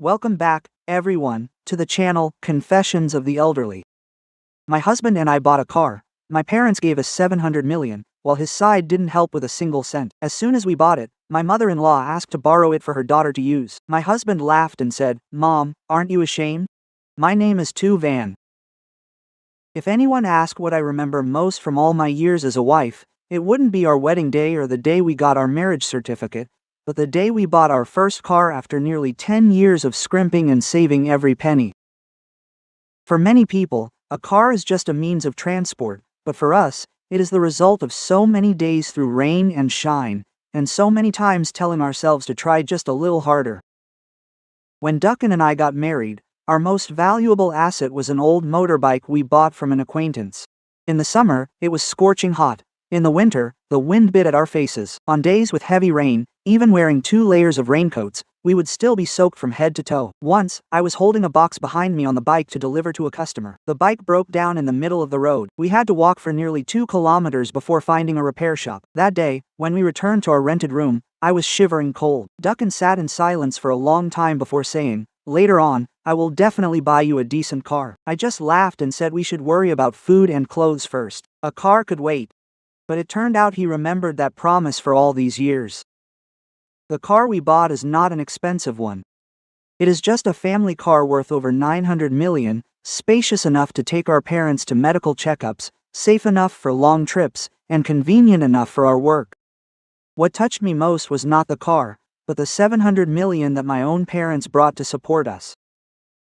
Welcome back, everyone, to the channel Confessions of the Elderly. My husband and I bought a car. My parents gave us $700 million, while his side didn't help with a single cent. As soon as we bought it, my mother-in-law asked to borrow it for her daughter to use. My husband laughed and said, "Mom, aren't you ashamed? My name is Tu Van." If anyone asked what I remember most from all my years as a wife, it wouldn't be our wedding day or the day we got our marriage certificate, but the day we bought our first car after nearly 10 years of scrimping and saving every penny. For many people, a car is just a means of transport, but for us, it is the result of so many days through rain and shine, and so many times telling ourselves to try just a little harder. When Duncan and I got married, our most valuable asset was an old motorbike we bought from an acquaintance. In the summer, it was scorching hot. In the winter, the wind bit at our faces. On days with heavy rain, even wearing 2 layers of raincoats, we would still be soaked from head to toe. Once, I was holding a box behind me on the bike to deliver to a customer. The bike broke down in the middle of the road. We had to walk for nearly 2 kilometers before finding a repair shop. That day, when we returned to our rented room, I was shivering cold. Duncan sat in silence for a long time before saying, "Later on, I will definitely buy you a decent car." I just laughed and said we should worry about food and clothes first. A car could wait. But it turned out he remembered that promise for all these years. The car we bought is not an expensive one. It is just a family car worth over $900 million, spacious enough to take our parents to medical checkups, safe enough for long trips, and convenient enough for our work. What touched me most was not the car, but the $700 million that my own parents brought to support us.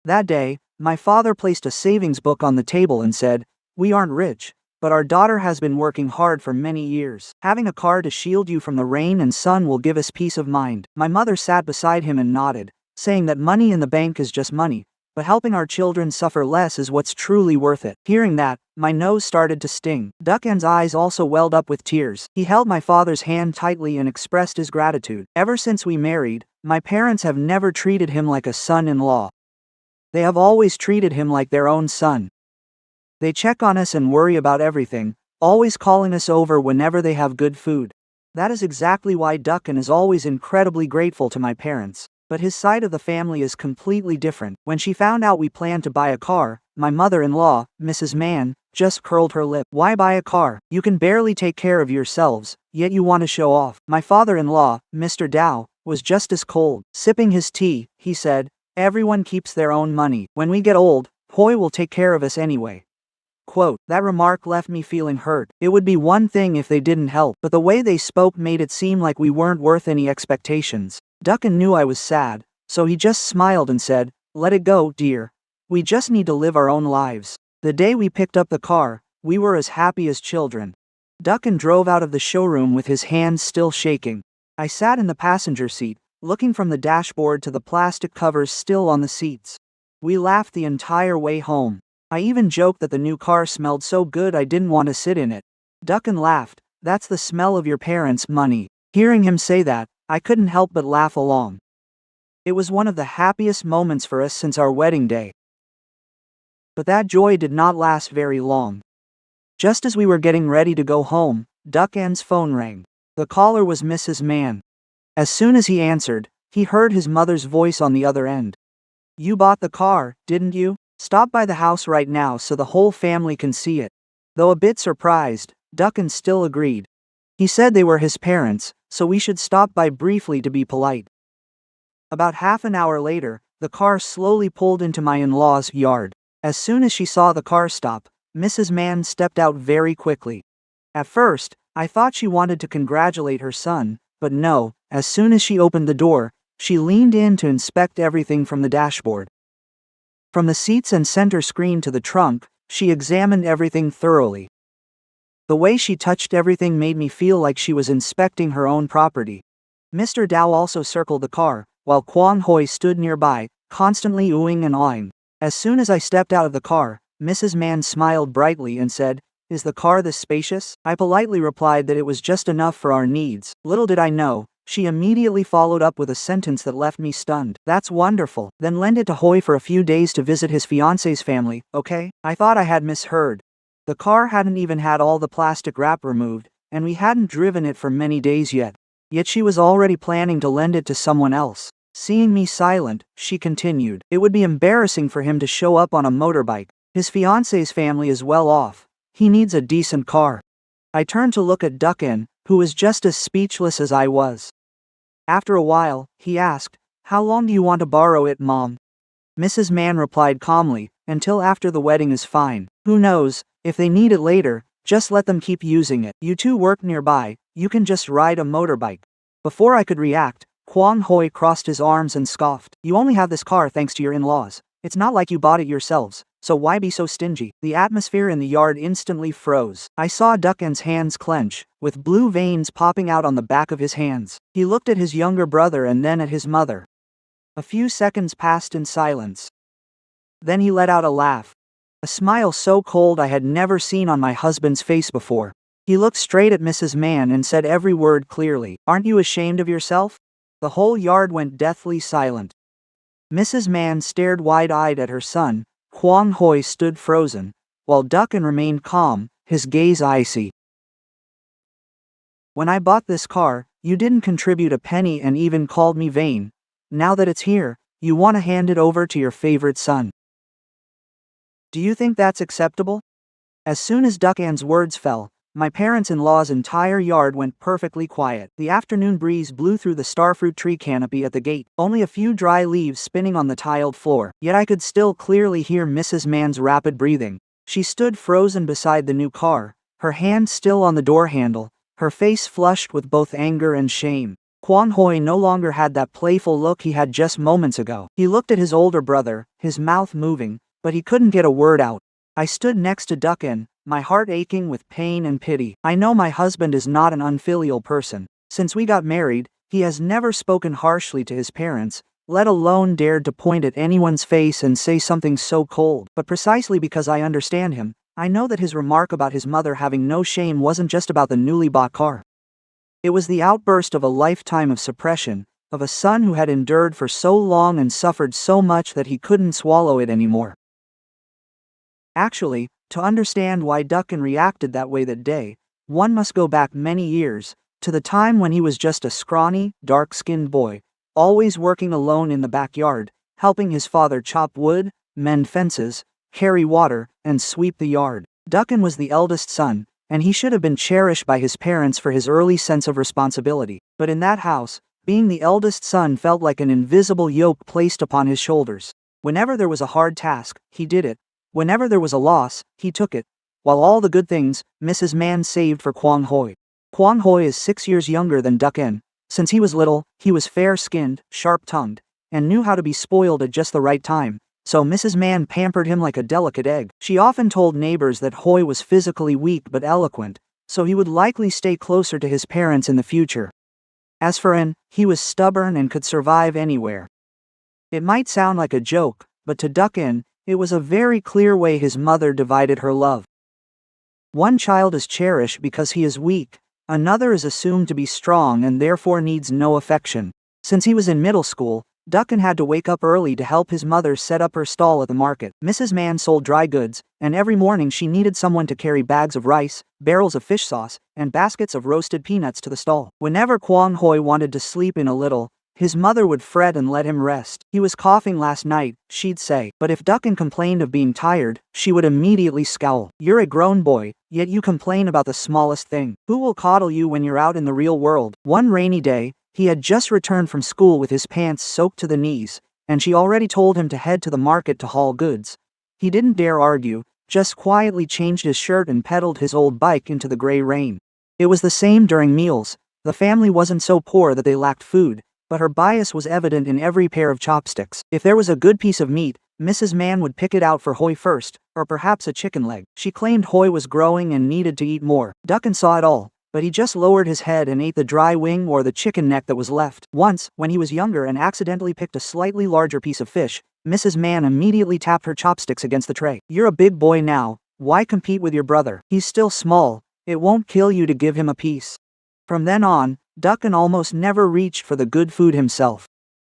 That day, my father placed a savings book on the table and said, "We aren't rich, but our daughter has been working hard for many years. Having a car to shield you from the rain and sun will give us peace of mind." My mother sat beside him and nodded, saying that money in the bank is just money, but helping our children suffer less is what's truly worth it. Hearing that, my nose started to sting. Duncan's eyes also welled up with tears. He held my father's hand tightly and expressed his gratitude. Ever since we married, my parents have never treated him like a son-in-law. They have always treated him like their own son. They check on us and worry about everything, always calling us over whenever they have good food. That is exactly why Duncan is always incredibly grateful to my parents. But his side of the family is completely different. When she found out we planned to buy a car, my mother-in-law, Mrs. Mann, just curled her lip. "Why buy a car? You can barely take care of yourselves, yet you want to show off." My father-in-law, Mr. Dow, was just as cold. Sipping his tea, he said, "Everyone keeps their own money. When we get old, Hoy will take care of us anyway." Quote, that remark left me feeling hurt. It would be one thing if they didn't help, but the way they spoke made it seem like we weren't worth any expectations. Duncan knew I was sad, so he just smiled and said, "Let it go, dear. We just need to live our own lives." The day we picked up the car, we were as happy as children. Duncan drove out of the showroom with his hands still shaking. I sat in the passenger seat, looking from the dashboard to the plastic covers still on the seats. We laughed the entire way home. I even joked that the new car smelled so good I didn't want to sit in it. Duncan laughed, "That's the smell of your parents' money." Hearing him say that, I couldn't help but laugh along. It was one of the happiest moments for us since our wedding day. But that joy did not last very long. Just as we were getting ready to go home, Duncan's phone rang. The caller was Mrs. Mann. As soon as he answered, he heard his mother's voice on the other end. "You bought the car, didn't you? Stop by the house right now so the whole family can see it." Though a bit surprised, Duncan still agreed. He said they were his parents, so we should stop by briefly to be polite. About half an hour later, the car slowly pulled into my in-laws' yard. As soon as she saw the car stop, Mrs. Mann stepped out very quickly. At first, I thought she wanted to congratulate her son, but no, as soon as she opened the door, she leaned in to inspect everything from the dashboard. From the seats and center screen to the trunk, she examined everything thoroughly. The way she touched everything made me feel like she was inspecting her own property. Mr. Dow also circled the car, while Kwang Hoi stood nearby, constantly oohing and awing. As soon as I stepped out of the car, Mrs. Mann smiled brightly and said, "Is the car this spacious?" I politely replied that it was just enough for our needs. Little did I know, she immediately followed up with a sentence that left me stunned. "That's wonderful. Then lend it to Hoy for a few days to visit his fiance's family, okay?" I thought I had misheard. The car hadn't even had all the plastic wrap removed, and we hadn't driven it for many days yet. Yet she was already planning to lend it to someone else. Seeing me silent, she continued. It would be embarrassing for him to show up on a motorbike. His fiance's family is well off. He needs a decent car. I turned to look at Duckin, who was just as speechless as I was. After a while, he asked, "How long do you want to borrow it, Mom?" Mrs. Mann replied calmly, "Until after the wedding is fine. Who knows, if they need it later, just let them keep using it. You two work nearby, you can just ride a motorbike." Before I could react, Kwang Hoi crossed his arms and scoffed. "You only have this car thanks to your in-laws. It's not like you bought it yourselves, so why be so stingy?" The atmosphere in the yard instantly froze. I saw Duckin's hands clench, with blue veins popping out on the back of his hands. He looked at his younger brother and then at his mother. A few seconds passed in silence. Then he let out a laugh. A smile so cold I had never seen on my husband's face before. He looked straight at Mrs. Mann and said every word clearly. "Aren't you ashamed of yourself?" The whole yard went deathly silent. Mrs. Mann stared wide-eyed at her son. Kwang Hoi stood frozen, while Duckin remained calm, his gaze icy. "When I bought this car, you didn't contribute a penny and even called me vain. Now that it's here, you want to hand it over to your favorite son. Do you think that's acceptable?" As soon as Duckin's words fell, my parents-in-law's entire yard went perfectly quiet. The afternoon breeze blew through the starfruit tree canopy at the gate, only a few dry leaves spinning on the tiled floor, yet I could still clearly hear Mrs. Mann's rapid breathing. She stood frozen beside the new car, her hand still on the door handle, her face flushed with both anger and shame. Kwang Hoi no longer had that playful look he had just moments ago. He looked at his older brother, his mouth moving, but he couldn't get a word out. I stood next to Duckin, my heart aching with pain and pity. I know my husband is not an unfilial person. Since we got married, he has never spoken harshly to his parents, let alone dared to point at anyone's face and say something so cold. But precisely because I understand him, I know that his remark about his mother having no shame wasn't just about the newly bought car. It was the outburst of a lifetime of suppression, of a son who had endured for so long and suffered so much that he couldn't swallow it anymore. Actually, to understand why Duckin reacted that way that day, one must go back many years, to the time when he was just a scrawny, dark-skinned boy, always working alone in the backyard, helping his father chop wood, mend fences, carry water, and sweep the yard. Duckin was the eldest son, and he should have been cherished by his parents for his early sense of responsibility. But in that house, being the eldest son felt like an invisible yoke placed upon his shoulders. Whenever there was a hard task, he did it. Whenever there was a loss, he took it. While all the good things, Mrs. Mann saved for Kwang Hoi. Kwang Hoi is 6 years younger than Duckin. Since he was little, he was fair-skinned, sharp-tongued, and knew how to be spoiled at just the right time. So Mrs. Mann pampered him like a delicate egg. She often told neighbors that Hoi was physically weak but eloquent, so he would likely stay closer to his parents in the future. As for An, he was stubborn and could survive anywhere. It might sound like a joke, but to Duckin, it was a very clear way his mother divided her love. One child is cherished because he is weak, another is assumed to be strong and therefore needs no affection. Since he was in middle school, Duckin had to wake up early to help his mother set up her stall at the market. Mrs. Mann sold dry goods, and every morning she needed someone to carry bags of rice, barrels of fish sauce, and baskets of roasted peanuts to the stall. Whenever Kwang Hoi wanted to sleep in a little, his mother would fret and let him rest. "He was coughing last night," she'd say. But if Duckin complained of being tired, she would immediately scowl. "You're a grown boy, yet you complain about the smallest thing. Who will coddle you when you're out in the real world?" One rainy day, he had just returned from school with his pants soaked to the knees, and she already told him to head to the market to haul goods. He didn't dare argue, just quietly changed his shirt and pedaled his old bike into the gray rain. It was the same during meals. The family wasn't so poor that they lacked food, but her bias was evident in every pair of chopsticks. If there was a good piece of meat, Mrs. Mann would pick it out for Hoi first, or perhaps a chicken leg. She claimed Hoi was growing and needed to eat more. Duckin saw it all, but he just lowered his head and ate the dry wing or the chicken neck that was left. Once, when he was younger and accidentally picked a slightly larger piece of fish, Mrs. Mann immediately tapped her chopsticks against the tray. "You're a big boy now, why compete with your brother? He's still small, it won't kill you to give him a piece." From then on, Duckin almost never reached for the good food himself.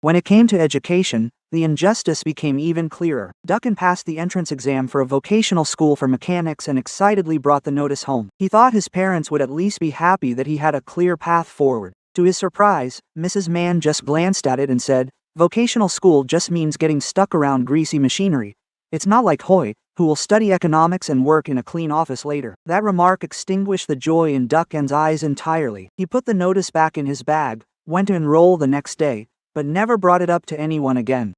When it came to education, the injustice became even clearer. Duckin passed the entrance exam for a vocational school for mechanics and excitedly brought the notice home. He thought his parents would at least be happy that he had a clear path forward. To his surprise, Mrs. Mann just glanced at it and said, Vocational school just means getting stuck around greasy machinery. It's not like Hoy, who will study economics and work in a clean office later. That remark extinguished the joy in Duckan's eyes entirely. He put the notice back in his bag, went to enroll the next day, but never brought it up to anyone again.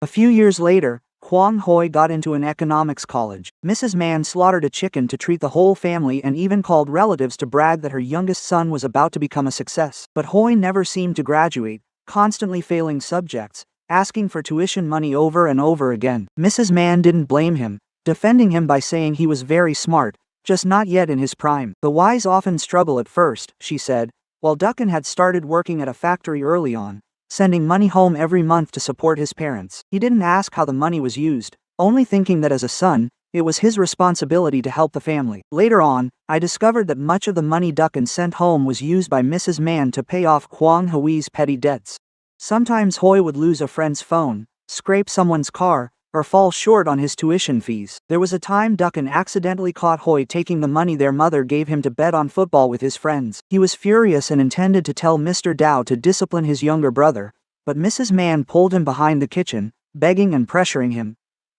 A few years later, Kwang Hoi got into an economics college. Mrs. Mann slaughtered a chicken to treat the whole family and even called relatives to brag that her youngest son was about to become a success. But Hoi never seemed to graduate, constantly failing subjects, asking for tuition money over and over again. Mrs. Mann didn't blame him, defending him by saying he was very smart, just not yet in his prime. The wise often struggle at first, she said, while Duckan had started working at a factory early on, sending money home every month to support his parents. He didn't ask how the money was used, only thinking that as a son, it was his responsibility to help the family. Later on, I discovered that much of the money Duckan sent home was used by Mrs. Mann to pay off Kwang Hoi's petty debts. Sometimes Hoi would lose a friend's phone, scrape someone's car, or fall short on his tuition fees. There was a time Duckan accidentally caught Hoi taking the money their mother gave him to bet on football with his friends. He was furious and intended to tell Mr. Dow to discipline his younger brother, but Mrs. Mann pulled him behind the kitchen, begging and pressuring him.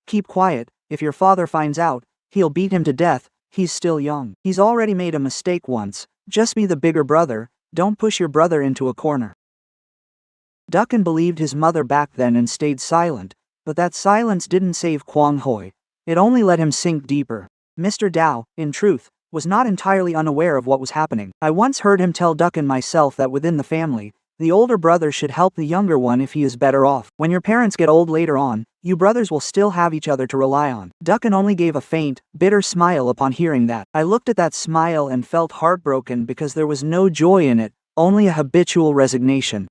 "Keep quiet, if your father finds out, he'll beat him to death, he's still young. He's already made a mistake once, just be the bigger brother, don't push your brother into a corner." Duckan believed his mother back then and stayed silent. But that silence didn't save Kwang Hoi. It only let him sink deeper. Mr. Dow, in truth, was not entirely unaware of what was happening. I once heard him tell Duckan myself that within the family, the older brother should help the younger one if he is better off. When your parents get old later on, you brothers will still have each other to rely on. Duckan only gave a faint, bitter smile upon hearing that. I looked at that smile and felt heartbroken because there was no joy in it, only a habitual resignation.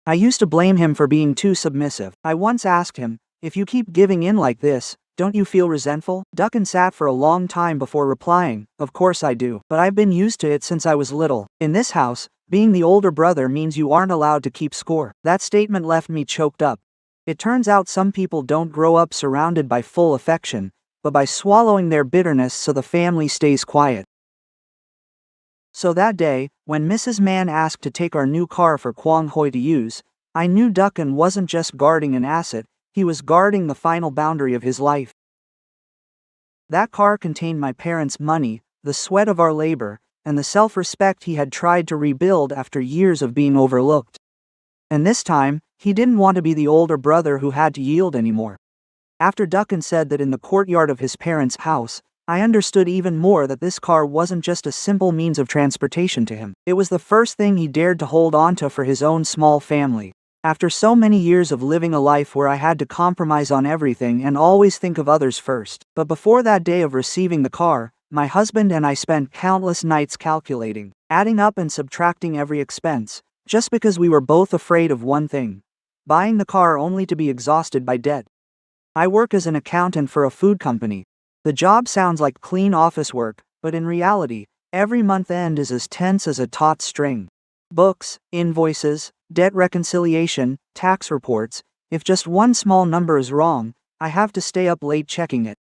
I used to blame him for being too submissive. I once asked him, "If you keep giving in like this, don't you feel resentful?" Duckan sat for a long time before replying, "Of course I do. But I've been used to it since I was little. In this house, being the older brother means you aren't allowed to keep score." That statement left me choked up. It turns out some people don't grow up surrounded by full affection, but by swallowing their bitterness so the family stays quiet. So that day, when Mrs. Mann asked to take our new car for Kwang Hoi to use, I knew Duckan wasn't just guarding an asset, he was guarding the final boundary of his life. That car contained my parents' money, the sweat of our labor, and the self-respect he had tried to rebuild after years of being overlooked. And this time, he didn't want to be the older brother who had to yield anymore. After Duckan said that in the courtyard of his parents' house, I understood even more that this car wasn't just a simple means of transportation to him. It was the first thing he dared to hold on to for his own small family. After so many years of living a life where I had to compromise on everything and always think of others first. But before that day of receiving the car, my husband and I spent countless nights calculating, adding up and subtracting every expense, just because we were both afraid of one thing: buying the car only to be exhausted by debt. I work as an accountant for a food company. The job sounds like clean office work, but in reality, every month end is as tense as a taut string. Books, invoices, debt reconciliation, tax reports. If just one small number is wrong, I have to stay up late checking it.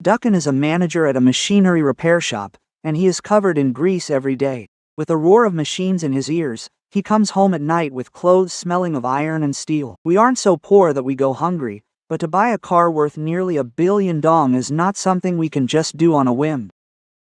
Duckan is a manager at a machinery repair shop, and he is covered in grease every day. With a roar of machines in his ears, he comes home at night with clothes smelling of iron and steel. We aren't so poor that we go hungry, but to buy a car worth nearly $1 billion is not something we can just do on a whim.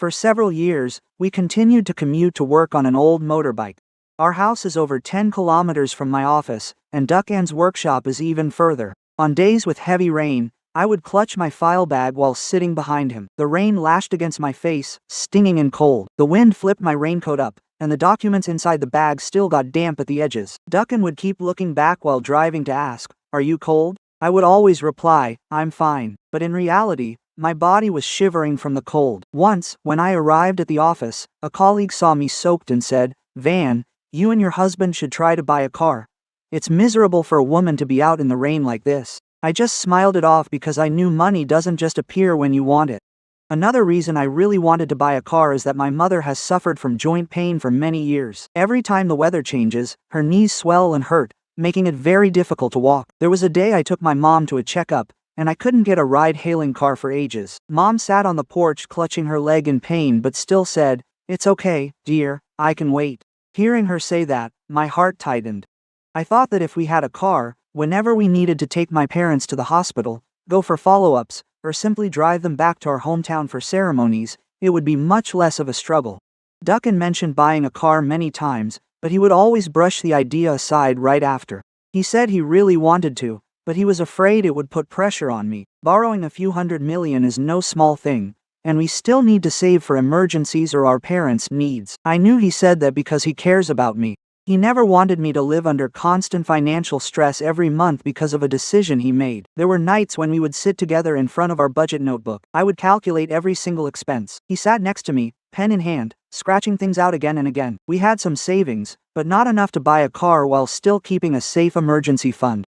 For several years, we continued to commute to work on an old motorbike. Our house is over 10 kilometers from my office, and Duckan's workshop is even further. On days with heavy rain, I would clutch my file bag while sitting behind him. The rain lashed against my face, stinging and cold. The wind flipped my raincoat up, and the documents inside the bag still got damp at the edges. Duckan would keep looking back while driving to ask, "Are you cold?" I would always reply, "I'm fine." But in reality, my body was shivering from the cold. Once, when I arrived at the office, a colleague saw me soaked and said, "Van, you and your husband should try to buy a car. It's miserable for a woman to be out in the rain like this." I just smiled it off because I knew money doesn't just appear when you want it. Another reason I really wanted to buy a car is that my mother has suffered from joint pain for many years. Every time the weather changes, her knees swell and hurt, making it very difficult to walk. There was a day I took my mom to a checkup, and I couldn't get a ride-hailing car for ages. Mom sat on the porch clutching her leg in pain but still said, "It's okay, dear, I can wait." Hearing her say that, my heart tightened. I thought that if we had a car, whenever we needed to take my parents to the hospital, go for follow-ups, or simply drive them back to our hometown for ceremonies, it would be much less of a struggle. Duncan mentioned buying a car many times, but he would always brush the idea aside right after. He said he really wanted to, but he was afraid it would put pressure on me. Borrowing a few $100 million is no small thing, and we still need to save for emergencies or our parents' needs. I knew he said that because he cares about me. He never wanted me to live under constant financial stress every month because of a decision he made. There were nights when we would sit together in front of our budget notebook. I would calculate every single expense. He sat next to me, pen in hand, scratching things out again and again. We had some savings, but not enough to buy a car while still keeping a safe emergency fund.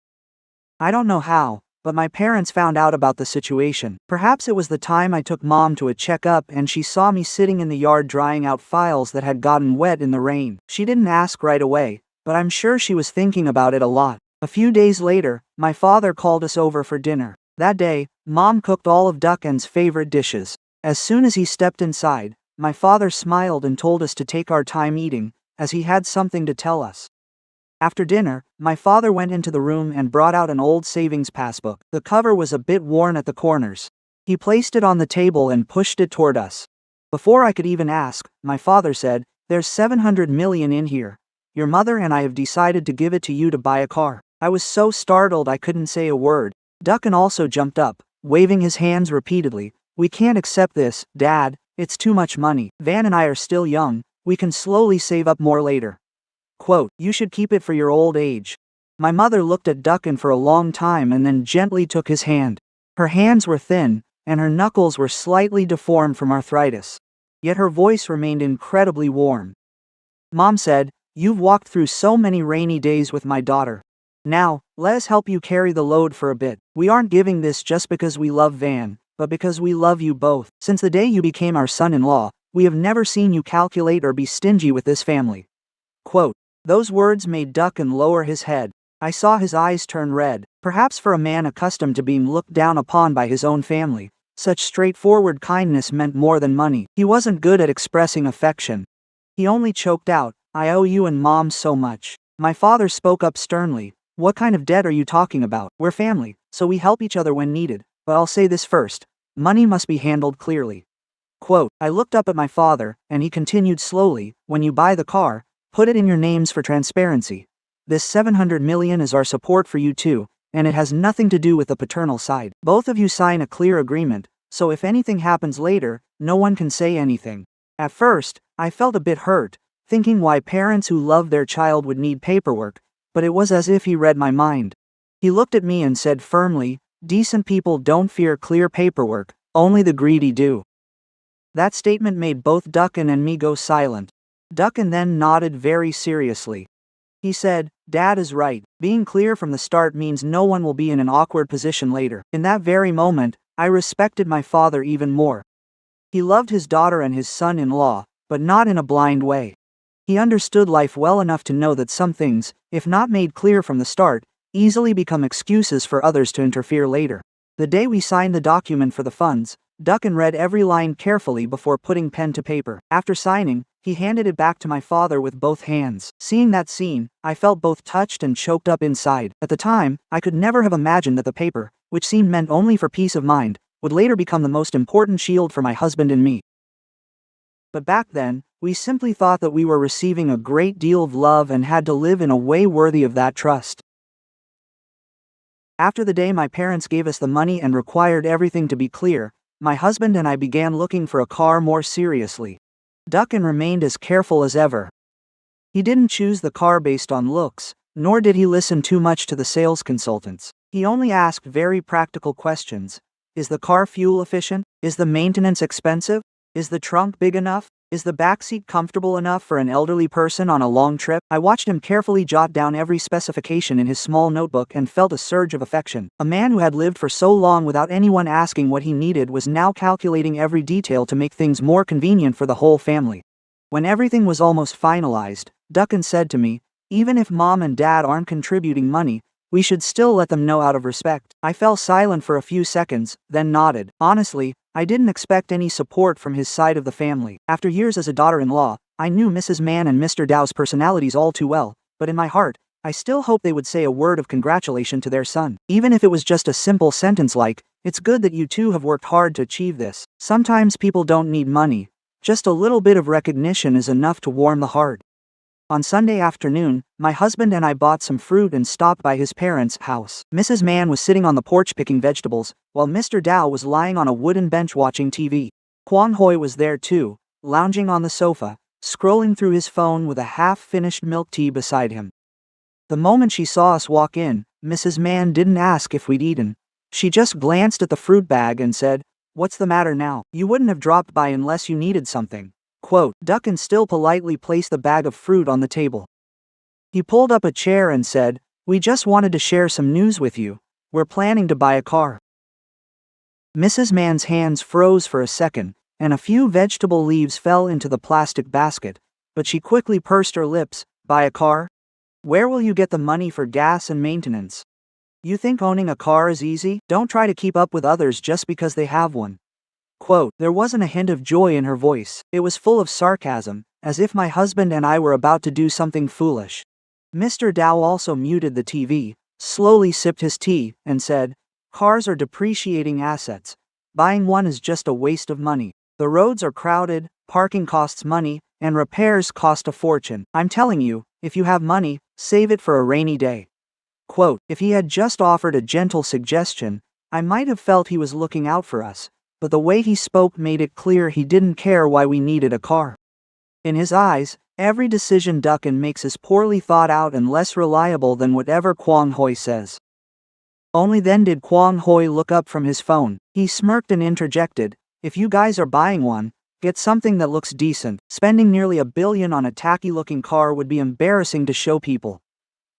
I don't know how, but my parents found out about the situation. Perhaps it was the time I took Mom to a checkup and she saw me sitting in the yard drying out files that had gotten wet in the rain. She didn't ask right away, but I'm sure she was thinking about it a lot. A few days later, my father called us over for dinner. That day, Mom cooked all of Duncan's favorite dishes. As soon as he stepped inside, my father smiled and told us to take our time eating, as he had something to tell us. After dinner, my father went into the room and brought out an old savings passbook. The cover was a bit worn at the corners. He placed it on the table and pushed it toward us. Before I could even ask, my father said, "There's $700 million in here. Your mother and I have decided to give it to you to buy a car." I was so startled I couldn't say a word. Duncan also jumped up, waving his hands repeatedly. "We can't accept this, Dad. It's too much money. Van and I are still young. We can slowly save up more later." Quote, "You should keep it for your old age." My mother looked at Duncan for a long time and then gently took his hand. Her hands were thin, and her knuckles were slightly deformed from arthritis. Yet her voice remained incredibly warm. Mom said, "You've walked through so many rainy days with my daughter. Now, let us help you carry the load for a bit. We aren't giving this just because we love Van, but because we love you both. Since the day you became our son-in-law, we have never seen you calculate or be stingy with this family." Quote. Those words made Duncan lower his head. I saw his eyes turn red. Perhaps for a man accustomed to being looked down upon by his own family, such straightforward kindness meant more than money. He wasn't good at expressing affection. He only choked out, "I owe you and Mom so much." My father spoke up sternly. "What kind of debt are you talking about? We're family, so we help each other when needed. But I'll say this first. Money must be handled clearly." Quote, I looked up at my father, and he continued slowly, "When you buy the car, put it in your names for transparency. This $700 million is our support for you too, and it has nothing to do with the paternal side. Both of you sign a clear agreement, so if anything happens later, no one can say anything." At first, I felt a bit hurt, thinking why parents who love their child would need paperwork, but it was as if he read my mind. He looked at me and said firmly, "Decent people don't fear clear paperwork, only the greedy do." That statement made both Duncan and me go silent. Duncan then nodded very seriously. He said, "Dad is right. Being clear from the start means no one will be in an awkward position later." In that very moment, I respected my father even more. He loved his daughter and his son-in-law, but not in a blind way. He understood life well enough to know that some things, if not made clear from the start, easily become excuses for others to interfere later. The day we signed the document for the funds, Duncan read every line carefully before putting pen to paper. After signing, he handed it back to my father with both hands. Seeing that scene, I felt both touched and choked up inside. At the time, I could never have imagined that the paper, which seemed meant only for peace of mind, would later become the most important shield for my husband and me. But back then, we simply thought that we were receiving a great deal of love and had to live in a way worthy of that trust. After the day my parents gave us the money and required everything to be clear, my husband and I began looking for a car more seriously. Duncan remained as careful as ever. He didn't choose the car based on looks, nor did he listen too much to the sales consultants. He only asked very practical questions. Is the car fuel efficient? Is the maintenance expensive? Is the trunk big enough? Is the backseat comfortable enough for an elderly person on a long trip? I watched him carefully jot down every specification in his small notebook and felt a surge of affection. A man who had lived for so long without anyone asking what he needed was now calculating every detail to make things more convenient for the whole family. When everything was almost finalized, Duncan said to me, "Even if Mom and Dad aren't contributing money, we should still let them know out of respect." I fell silent for a few seconds, then nodded. Honestly, I didn't expect any support from his side of the family. After years as a daughter-in-law, I knew Mrs. Mann and Mr. Dow's personalities all too well, but in my heart, I still hope they would say a word of congratulation to their son. Even if it was just a simple sentence like, "It's good that you two have worked hard to achieve this." Sometimes people don't need money. Just a little bit of recognition is enough to warm the heart. On Sunday afternoon, my husband and I bought some fruit and stopped by his parents' house. Mrs. Mann was sitting on the porch picking vegetables, while Mr. Dow was lying on a wooden bench watching TV. Kwang Hoi was there too, lounging on the sofa, scrolling through his phone with a half-finished milk tea beside him. The moment she saw us walk in, Mrs. Mann didn't ask if we'd eaten. She just glanced at the fruit bag and said, "What's the matter now? You wouldn't have dropped by unless you needed something." Quote, Duncan still politely placed the bag of fruit on the table. He pulled up a chair and said, "We just wanted to share some news with you. We're planning to buy a car." Mrs. Mann's hands froze for a second, and a few vegetable leaves fell into the plastic basket, but she quickly pursed her lips. "Buy a car? Where will you get the money for gas and maintenance? You think owning a car is easy? Don't try to keep up with others just because they have one." Quote, there wasn't a hint of joy in her voice. It was full of sarcasm, as if my husband and I were about to do something foolish. Mr. Dow also muted the TV, slowly sipped his tea, and said, "Cars are depreciating assets. Buying one is just a waste of money. The roads are crowded, parking costs money, and repairs cost a fortune. I'm telling you, if you have money, save it for a rainy day." Quote, if he had just offered a gentle suggestion, I might have felt he was looking out for us, but the way he spoke made it clear he didn't care why we needed a car. In his eyes, every decision Duncan makes is poorly thought out and less reliable than whatever Kwang Hoi says. Only then did Kwang Hoi look up from his phone. He smirked and interjected, "If you guys are buying one, get something that looks decent. Spending nearly $1 billion on a tacky-looking car would be embarrassing to show people."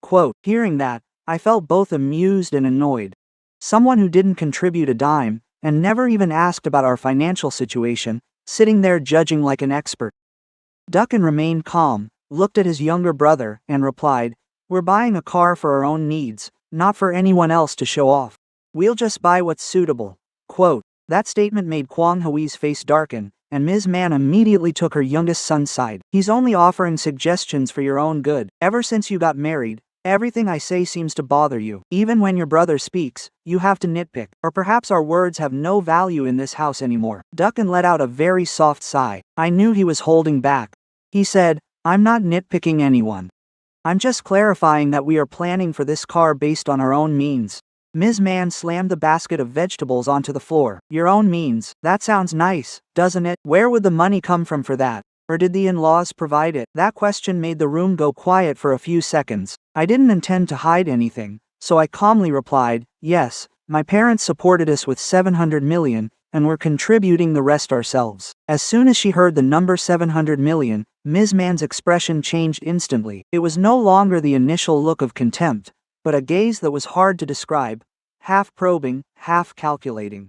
Quote, hearing that, I felt both amused and annoyed. Someone who didn't contribute a dime, and never even asked about our financial situation, sitting there judging like an expert. Duncan remained calm, looked at his younger brother, and replied, "We're buying a car for our own needs, not for anyone else to show off. We'll just buy what's suitable." Quote, that statement made Kwang Hoi's face darken, and Ms. Mann immediately took her youngest son's side. "He's only offering suggestions for your own good. Ever since you got married, everything I say seems to bother you. Even when your brother speaks, you have to nitpick. Or perhaps our words have no value in this house anymore." Duncan let out a very soft sigh. I knew he was holding back. He said, "I'm not nitpicking anyone. I'm just clarifying that we are planning for this car based on our own means." Ms. Mann slammed the basket of vegetables onto the floor. "Your own means? That sounds nice, doesn't it? Where would the money come from for that? Or did the in-laws provide it?" That question made the room go quiet for a few seconds. I didn't intend to hide anything, so I calmly replied, "Yes, my parents supported us with $700 million, and we're contributing the rest ourselves." As soon as she heard the number $700 million, Ms. Mann's expression changed instantly. It was no longer the initial look of contempt, but a gaze that was hard to describe, half probing, half calculating.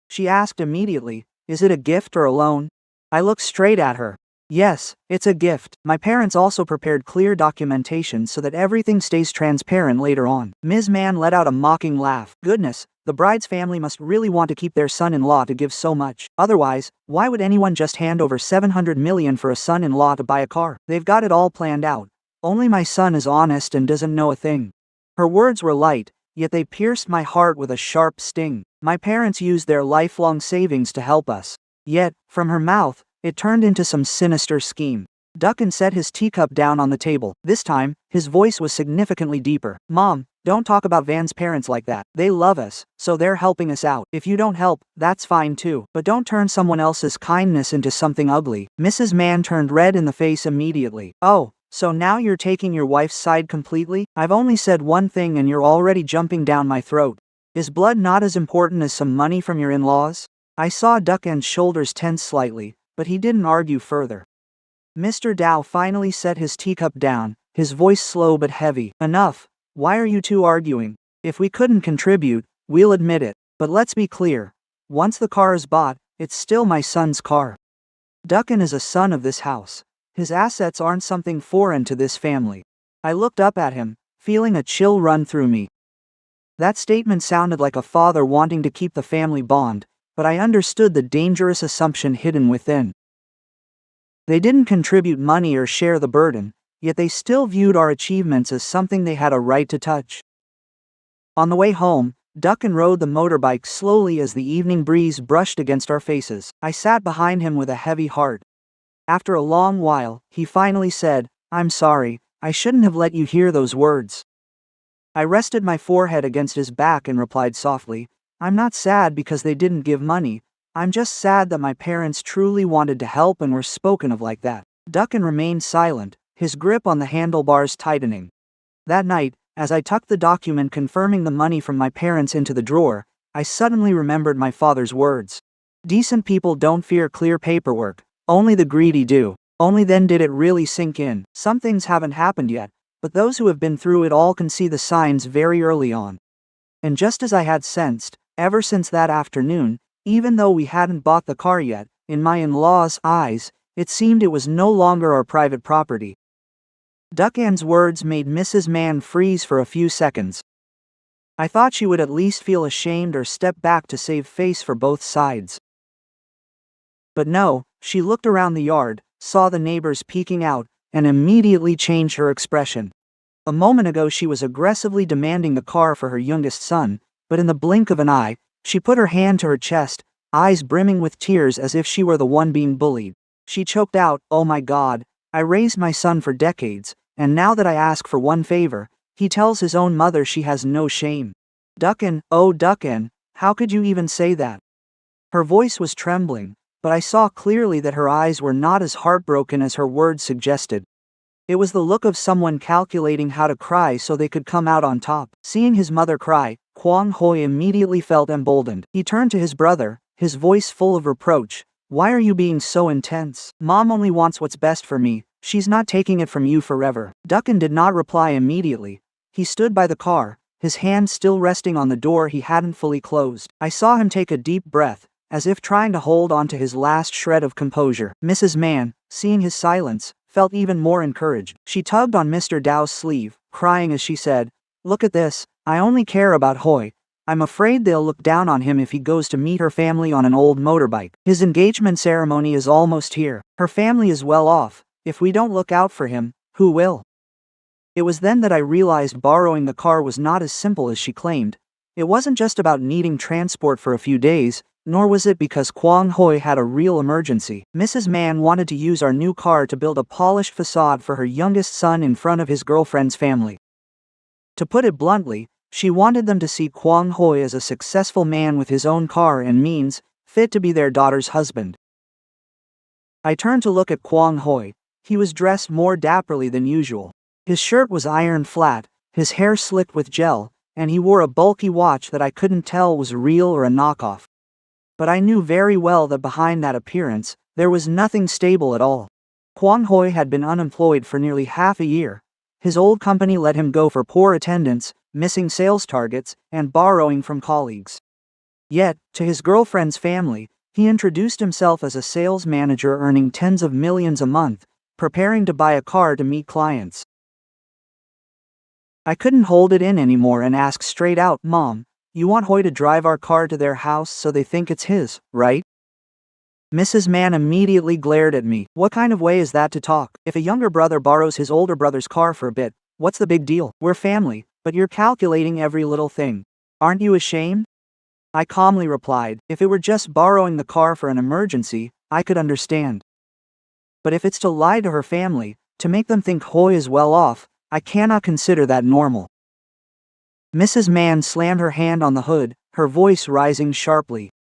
She asked immediately, "Is it a gift or a loan?" I looked straight at her. "Yes, it's a gift. My parents also prepared clear documentation so that everything stays transparent later on." Ms. Mann let out a mocking laugh. "Goodness, the bride's family must really want to keep their son-in-law to give so much. Otherwise, why would anyone just hand over $700 million for a son-in-law to buy a car? They've got it all planned out. Only my son is honest and doesn't know a thing." Her words were light, yet they pierced my heart with a sharp sting. My parents used their lifelong savings to help us. Yet, from her mouth, it turned into some sinister scheme. Duncan set his teacup down on the table. This time, his voice was significantly deeper. "Mom, don't talk about Van's parents like that. They love us, so they're helping us out. If you don't help, that's fine too. But don't turn someone else's kindness into something ugly." Mrs. Mann turned red in the face immediately. "Oh, so now you're taking your wife's side completely? I've only said one thing and you're already jumping down my throat. Is blood not as important as some money from your in-laws?" I saw Duncan's shoulders tense slightly, but he didn't argue further. Mr. Dow finally set his teacup down, his voice slow but heavy. "Enough. Why are you two arguing? If we couldn't contribute, we'll admit it. But let's be clear. Once the car is bought, it's still my son's car. Duncan is a son of this house. His assets aren't something foreign to this family." I looked up at him, feeling a chill run through me. That statement sounded like a father wanting to keep the family bond, but I understood the dangerous assumption hidden within. They didn't contribute money or share the burden, yet they still viewed our achievements as something they had a right to touch. On the way home, Duncan rode the motorbike slowly as the evening breeze brushed against our faces. I sat behind him with a heavy heart. After a long while, he finally said, "I'm sorry, I shouldn't have let you hear those words." I rested my forehead against his back and replied softly, "I'm not sad because they didn't give money. I'm just sad that my parents truly wanted to help and were spoken of like that." Duncan remained silent, his grip on the handlebars tightening. That night, as I tucked the document confirming the money from my parents into the drawer, I suddenly remembered my father's words. "Decent people don't fear clear paperwork, only the greedy do." Only then did it really sink in. Some things haven't happened yet, but those who have been through it all can see the signs very early on. And just as I had sensed, ever since that afternoon, even though we hadn't bought the car yet, in my in-laws' eyes, it seemed it was no longer our private property. Duncan's words made Mrs. Mann freeze for a few seconds. I thought she would at least feel ashamed or step back to save face for both sides. But no, she looked around the yard, saw the neighbors peeking out, and immediately changed her expression. A moment ago she was aggressively demanding the car for her youngest son, but in the blink of an eye, she put her hand to her chest, eyes brimming with tears as if she were the one being bullied. She choked out, "Oh my God, I raised my son for decades, and now that I ask for one favor, he tells his own mother she has no shame. Duncan, oh Duncan, how could you even say that?" Her voice was trembling, but I saw clearly that her eyes were not as heartbroken as her words suggested. It was the look of someone calculating how to cry so they could come out on top. Seeing his mother cry, Kwang Hoi immediately felt emboldened. He turned to his brother, his voice full of reproach. "Why are you being so intense? Mom only wants what's best for me, she's not taking it from you forever." Duncan did not reply immediately. He stood by the car, his hand still resting on the door he hadn't fully closed. I saw him take a deep breath, as if trying to hold on to his last shred of composure. Mrs. Mann, seeing his silence, felt even more encouraged. She tugged on Mr. Dow's sleeve, crying as she said, "Look at this, I only care about Hoi. I'm afraid they'll look down on him if he goes to meet her family on an old motorbike. His engagement ceremony is almost here. Her family is well off. If we don't look out for him, who will?" It was then that I realized borrowing the car was not as simple as she claimed. It wasn't just about needing transport for a few days, nor was it because Kwang Hoi had a real emergency. Mrs. Mann wanted to use our new car to build a polished facade for her youngest son in front of his girlfriend's family. To put it bluntly, she wanted them to see Kwang Hoi as a successful man with his own car and means, fit to be their daughter's husband. I turned to look at Kwang Hoi. He was dressed more dapperly than usual. His shirt was iron flat, his hair slicked with gel, and he wore a bulky watch that I couldn't tell was real or a knockoff. But I knew very well that behind that appearance, there was nothing stable at all. Kwang Hoi had been unemployed for nearly half a year. His old company let him go for poor attendance, missing sales targets, and borrowing from colleagues. Yet, to his girlfriend's family, he introduced himself as a sales manager earning tens of millions a month, preparing to buy a car to meet clients. I couldn't hold it in anymore and asked straight out, "Mom, you want Hoi to drive our car to their house so they think it's his, right?" Mrs. Mann immediately glared at me. "What kind of way is that to talk? If a younger brother borrows his older brother's car for a bit, what's the big deal? We're family, but you're calculating every little thing. Aren't you ashamed?" I calmly replied, "If it were just borrowing the car for an emergency, I could understand. But if it's to lie to her family, to make them think Hoi is well off, I cannot consider that normal." Mrs. Mann slammed her hand on the hood, her voice rising sharply.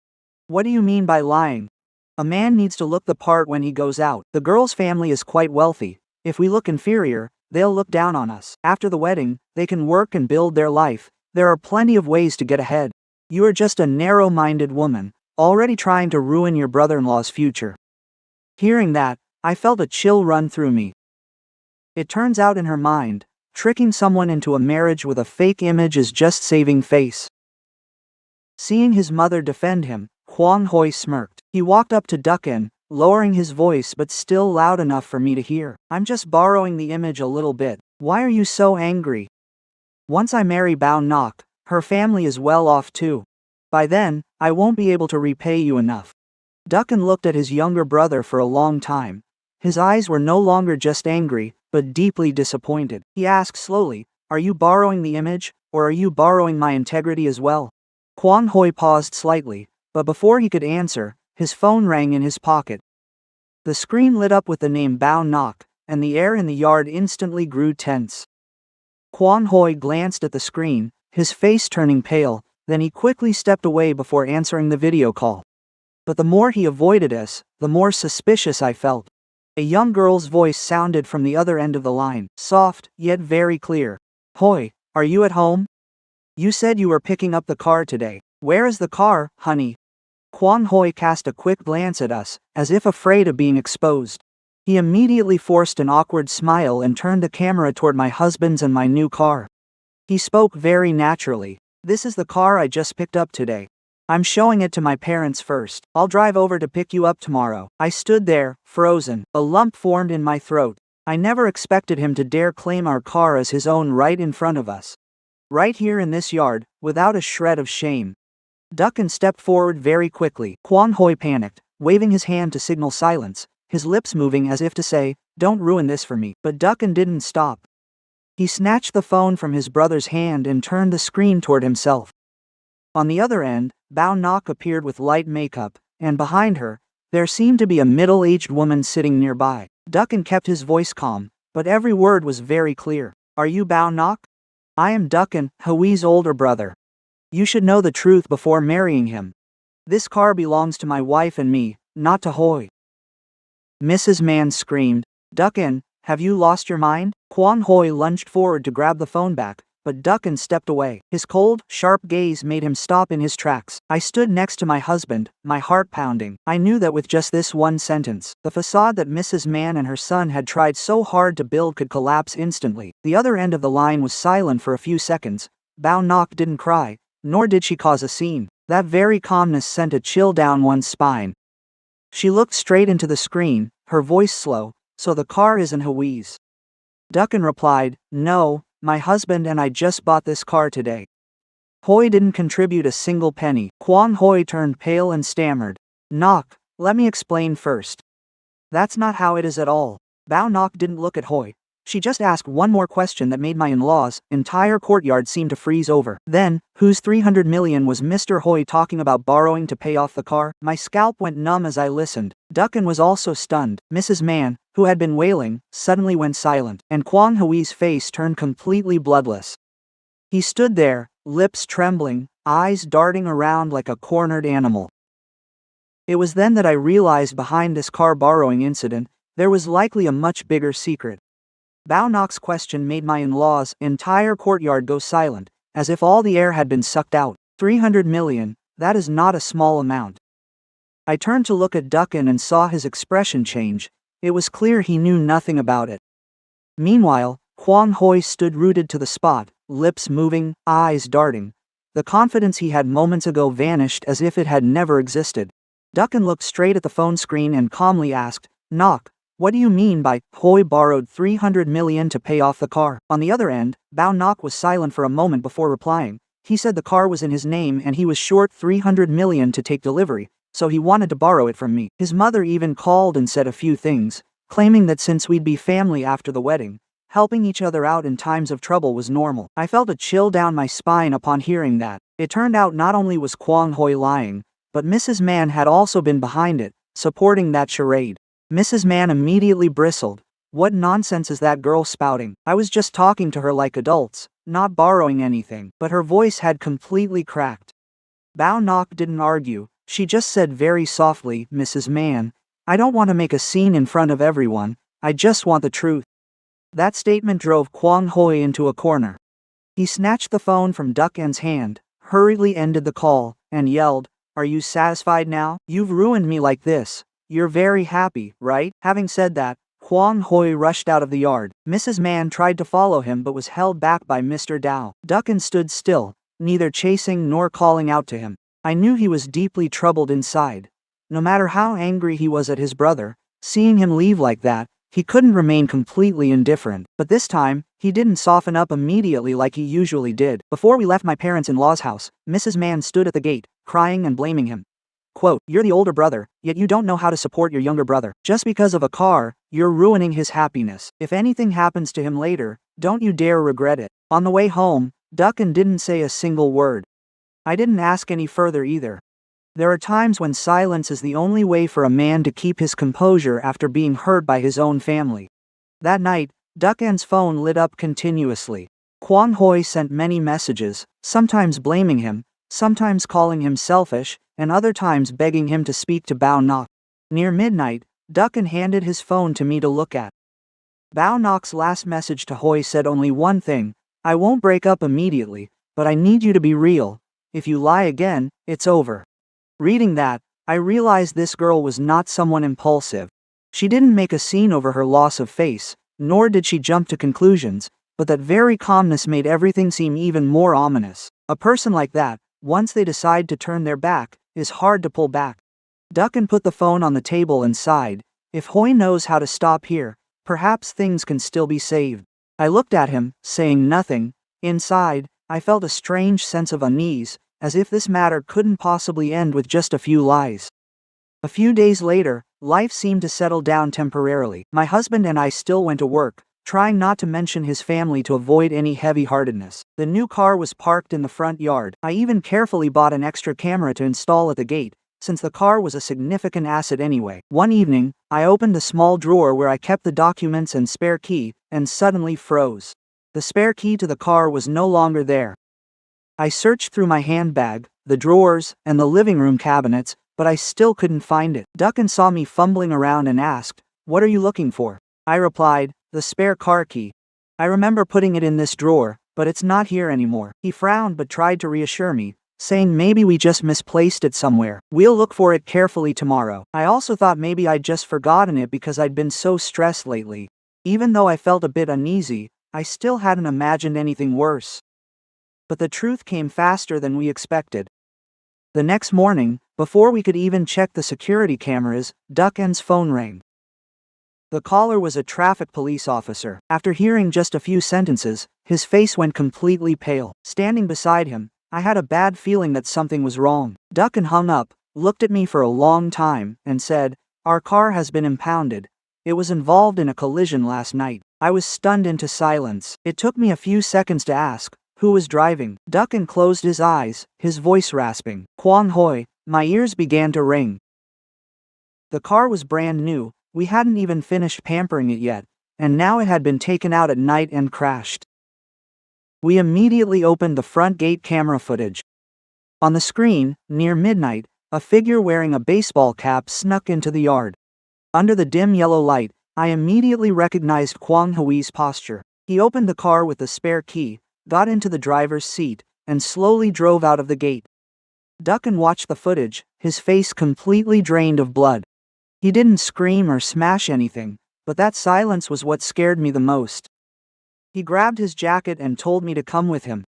"What do you mean by lying? A man needs to look the part when he goes out. The girl's family is quite wealthy. If we look inferior, they'll look down on us. After the wedding, they can work and build their life. There are plenty of ways to get ahead. You are just a narrow-minded woman, already trying to ruin your brother-in-law's future." Hearing that, I felt a chill run through me. It turns out in her mind, tricking someone into a marriage with a fake image is just saving face. Seeing his mother defend him, Kwang Hoi smirked. He walked up to Duncan, lowering his voice but still loud enough for me to hear. "I'm just borrowing the image a little bit. Why are you so angry? Once I marry Bao Nok, her family is well off too. By then, I won't be able to repay you enough." Duncan looked at his younger brother for a long time. His eyes were no longer just angry, but deeply disappointed. He asked slowly, "Are you borrowing the image, or are you borrowing my integrity as well?" Kwon Hoi paused slightly, but before he could answer, his phone rang in his pocket. The screen lit up with the name Bao Nok, and the air in the yard instantly grew tense. Kwon Hoi glanced at the screen, his face turning pale, then he quickly stepped away before answering the video call. But the more he avoided us, the more suspicious I felt. A young girl's voice sounded from the other end of the line, soft, yet very clear. "Hoi, are you at home? You said you were picking up the car today. Where is the car, honey?" Kwon Hoi cast a quick glance at us, as if afraid of being exposed. He immediately forced an awkward smile and turned the camera toward my husband's and my new car. He spoke very naturally. "This is the car I just picked up today. I'm showing it to my parents first. I'll drive over to pick you up tomorrow." I stood there, frozen. A lump formed in my throat. I never expected him to dare claim our car as his own right in front of us. Right here in this yard, without a shred of shame. Duckin stepped forward very quickly. Kwon Hoi panicked, waving his hand to signal silence, his lips moving as if to say, "Don't ruin this for me." But Duckin didn't stop. He snatched the phone from his brother's hand and turned the screen toward himself. On the other end, Bao Nok appeared with light makeup, and behind her, there seemed to be a middle-aged woman sitting nearby. Duckin kept his voice calm, but every word was very clear. "Are you Bao Nok? I am Duckin, Hoi's older brother. You should know the truth before marrying him. This car belongs to my wife and me, not to Hoi." Mrs. Mann screamed, "Duckin, have you lost your mind?" Kwon Hoi lunged forward to grab the phone back, but Duckin stepped away. His cold, sharp gaze made him stop in his tracks. I stood next to my husband, my heart pounding. I knew that with just this one sentence, the facade that Mrs. Mann and her son had tried so hard to build could collapse instantly. The other end of the line was silent for a few seconds. Bao Nok didn't cry, nor did she cause a scene. That very calmness sent a chill down one's spine. She looked straight into the screen, her voice slow, "So the car isn't Hoi's?" Duckin replied, "No, my husband and I just bought this car today. Hoi didn't contribute a single penny." Kwon Hoi turned pale and stammered, "Nok, let me explain first. That's not how it is at all." Bao Nok didn't look at Hoi. She just asked one more question that made my in-laws' entire courtyard seem to freeze over. "Then, whose 300 million was Mr. Hoi talking about borrowing to pay off the car?" My scalp went numb as I listened. Duckin was also stunned. Mrs. Mann, who had been wailing, suddenly went silent, and Kwon Hoi's face turned completely bloodless. He stood there, lips trembling, eyes darting around like a cornered animal. It was then that I realized behind this car borrowing incident, there was likely a much bigger secret. Bao Nok's question made my in-laws' entire courtyard go silent, as if all the air had been sucked out. 300 million, that is not a small amount. I turned to look at Duckin and saw his expression change. It was clear he knew nothing about it. Meanwhile, Kwon Hoi stood rooted to the spot, lips moving, eyes darting. The confidence he had moments ago vanished as if it had never existed. Duckin looked straight at the phone screen and calmly asked, "Nok, what do you mean by Hoi borrowed 300 million to pay off the car?" On the other end, Bao Nok was silent for a moment before replying. He said the car was in his name and he was short 300 million to take delivery, so he wanted to borrow it from me. His mother even called and said a few things, claiming that since we'd be family after the wedding, helping each other out in times of trouble was normal. I felt a chill down my spine upon hearing that. It turned out not only was Kwon Hoi lying, but Mrs. Mann had also been behind it, supporting that charade. Mrs. Mann immediately bristled. "What nonsense is that girl spouting? I was just talking to her like adults, not borrowing anything." But her voice had completely cracked. Bao Nok didn't argue. She just said very softly, "Mrs. Mann, I don't want to make a scene in front of everyone, I just want the truth." That statement drove Kwon Hoi into a corner. He snatched the phone from Duckin's hand, hurriedly ended the call, and yelled, "Are you satisfied now? You've ruined me like this. You're very happy, right?" Having said that, Kwon Hoi rushed out of the yard. Mrs. Mann tried to follow him but was held back by Mr. Dao. Duckin stood still, neither chasing nor calling out to him. I knew he was deeply troubled inside. No matter how angry he was at his brother, seeing him leave like that, he couldn't remain completely indifferent. But this time, he didn't soften up immediately like he usually did. Before we left my parents-in-law's house, Mrs. Mann stood at the gate, crying and blaming him. Quote, "You're the older brother, yet you don't know how to support your younger brother. Just because of a car, you're ruining his happiness. If anything happens to him later, don't you dare regret it." On the way home, Duncan didn't say a single word. I didn't ask any further either. There are times when silence is the only way for a man to keep his composure after being hurt by his own family. That night, Duncan's phone lit up continuously. Kwang Hoi sent many messages, sometimes blaming him, sometimes calling him selfish, and other times begging him to speak to Bao Nok. Near midnight, Duncan handed his phone to me to look at. Bao Nok's last message to Hoi said only one thing: "I won't break up immediately, but I need you to be real. If you lie again, it's over." Reading that, I realized this girl was not someone impulsive. She didn't make a scene over her loss of face, nor did she jump to conclusions, but that very calmness made everything seem even more ominous. A person like that, once they decide to turn their back, is hard to pull back. Duncan put the phone on the table and sighed. If Hoi knows how to stop here, perhaps things can still be saved. I looked at him, saying nothing. Inside, I felt a strange sense of unease, as if this matter couldn't possibly end with just a few lies. A few days later, life seemed to settle down temporarily. My husband and I still went to work, trying not to mention his family to avoid any heavy-heartedness. The new car was parked in the front yard. I even carefully bought an extra camera to install at the gate, since the car was a significant asset anyway. One evening, I opened a small drawer where I kept the documents and spare key, and suddenly froze. The spare key to the car was no longer there. I searched through my handbag, the drawers, and the living room cabinets, but I still couldn't find it. Duncan saw me fumbling around and asked, "What are you looking for?" I replied, "The spare car key. I remember putting it in this drawer, but it's not here anymore." He frowned but tried to reassure me, saying maybe we just misplaced it somewhere. "We'll look for it carefully tomorrow." I also thought maybe I'd just forgotten it because I'd been so stressed lately. Even though I felt a bit uneasy, I still hadn't imagined anything worse. But the truth came faster than we expected. The next morning, before we could even check the security cameras, Duncan's phone rang. The caller was a traffic police officer. After hearing just a few sentences, his face went completely pale. Standing beside him, I had a bad feeling that something was wrong. Duncan hung up, looked at me for a long time, and said, "Our car has been impounded. It was involved in a collision last night." I was stunned into silence. It took me a few seconds to ask, "Who was driving?" Duncan closed his eyes, his voice rasping. "Kwang Hoi." My ears began to ring. The car was brand new, we hadn't even finished pampering it yet, and now it had been taken out at night and crashed. We immediately opened the front gate camera footage. On the screen, near midnight, a figure wearing a baseball cap snuck into the yard. Under the dim yellow light, I immediately recognized Kwang Hoi's posture. He opened the car with the spare key, got into the driver's seat, and slowly drove out of the gate. Duncan watched the footage, his face completely drained of blood. He didn't scream or smash anything, but that silence was what scared me the most. He grabbed his jacket and told me to come with him.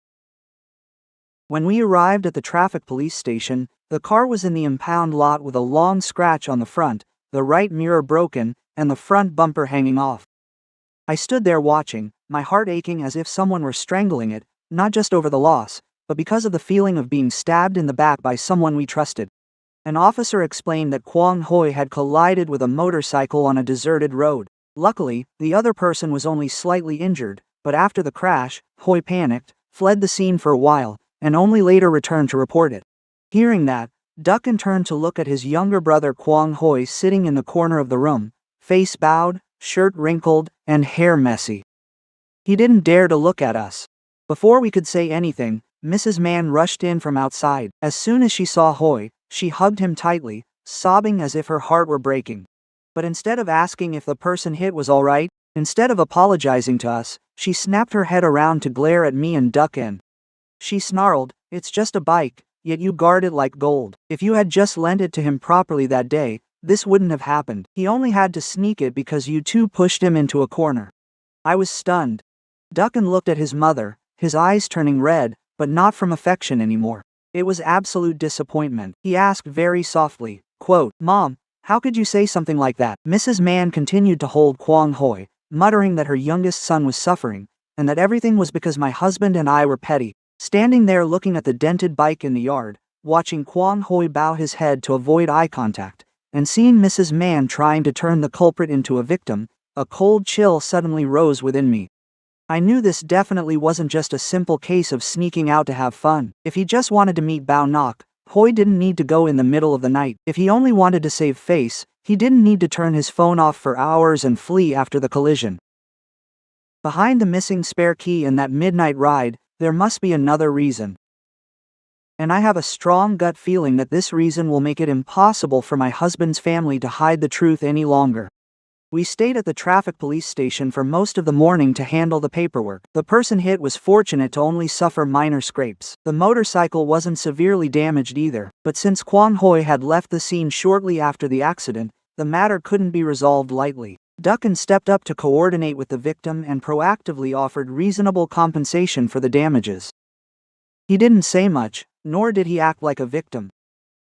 When we arrived at the traffic police station, the car was in the impound lot with a long scratch on the front, the right mirror broken, and the front bumper hanging off. I stood there watching, my heart aching as if someone were strangling it, not just over the loss, but because of the feeling of being stabbed in the back by someone we trusted. An officer explained that Kwang Hoi had collided with a motorcycle on a deserted road. Luckily, the other person was only slightly injured, but after the crash, Hoi panicked, fled the scene for a while, and only later returned to report it. Hearing that, Duncan turned to look at his younger brother Kwang Hoi sitting in the corner of the room, face bowed, shirt wrinkled, and hair messy. He didn't dare to look at us. Before we could say anything, Mrs. Mann rushed in from outside. As soon as she saw Hoi, she hugged him tightly, sobbing as if her heart were breaking. But instead of asking if the person hit was all right, instead of apologizing to us, she snapped her head around to glare at me and Duncan. She snarled, "It's just a bike, yet you guard it like gold. If you had just lent it to him properly that day, this wouldn't have happened. He only had to sneak it because you two pushed him into a corner." I was stunned. Duncan looked at his mother, his eyes turning red, but not from affection anymore. It was absolute disappointment. He asked very softly, quote, "Mom, how could you say something like that?" Mrs. Mann continued to hold Kwang Hoi, muttering that her youngest son was suffering, and that everything was because my husband and I were petty. Standing there looking at the dented bike in the yard, watching Kwang Hoi bow his head to avoid eye contact, and seeing Mrs. Mann trying to turn the culprit into a victim, a cold chill suddenly rose within me. I knew this definitely wasn't just a simple case of sneaking out to have fun. If he just wanted to meet Bao Nok, Hoi didn't need to go in the middle of the night. If he only wanted to save face, he didn't need to turn his phone off for hours and flee after the collision. Behind the missing spare key and that midnight ride, there must be another reason. And I have a strong gut feeling that this reason will make it impossible for my husband's family to hide the truth any longer. We stayed at the traffic police station for most of the morning to handle the paperwork. The person hit was fortunate to only suffer minor scrapes. The motorcycle wasn't severely damaged either, but since Kwang Hoi had left the scene shortly after the accident, the matter couldn't be resolved lightly. Dukkan stepped up to coordinate with the victim and proactively offered reasonable compensation for the damages. He didn't say much, nor did he act like a victim.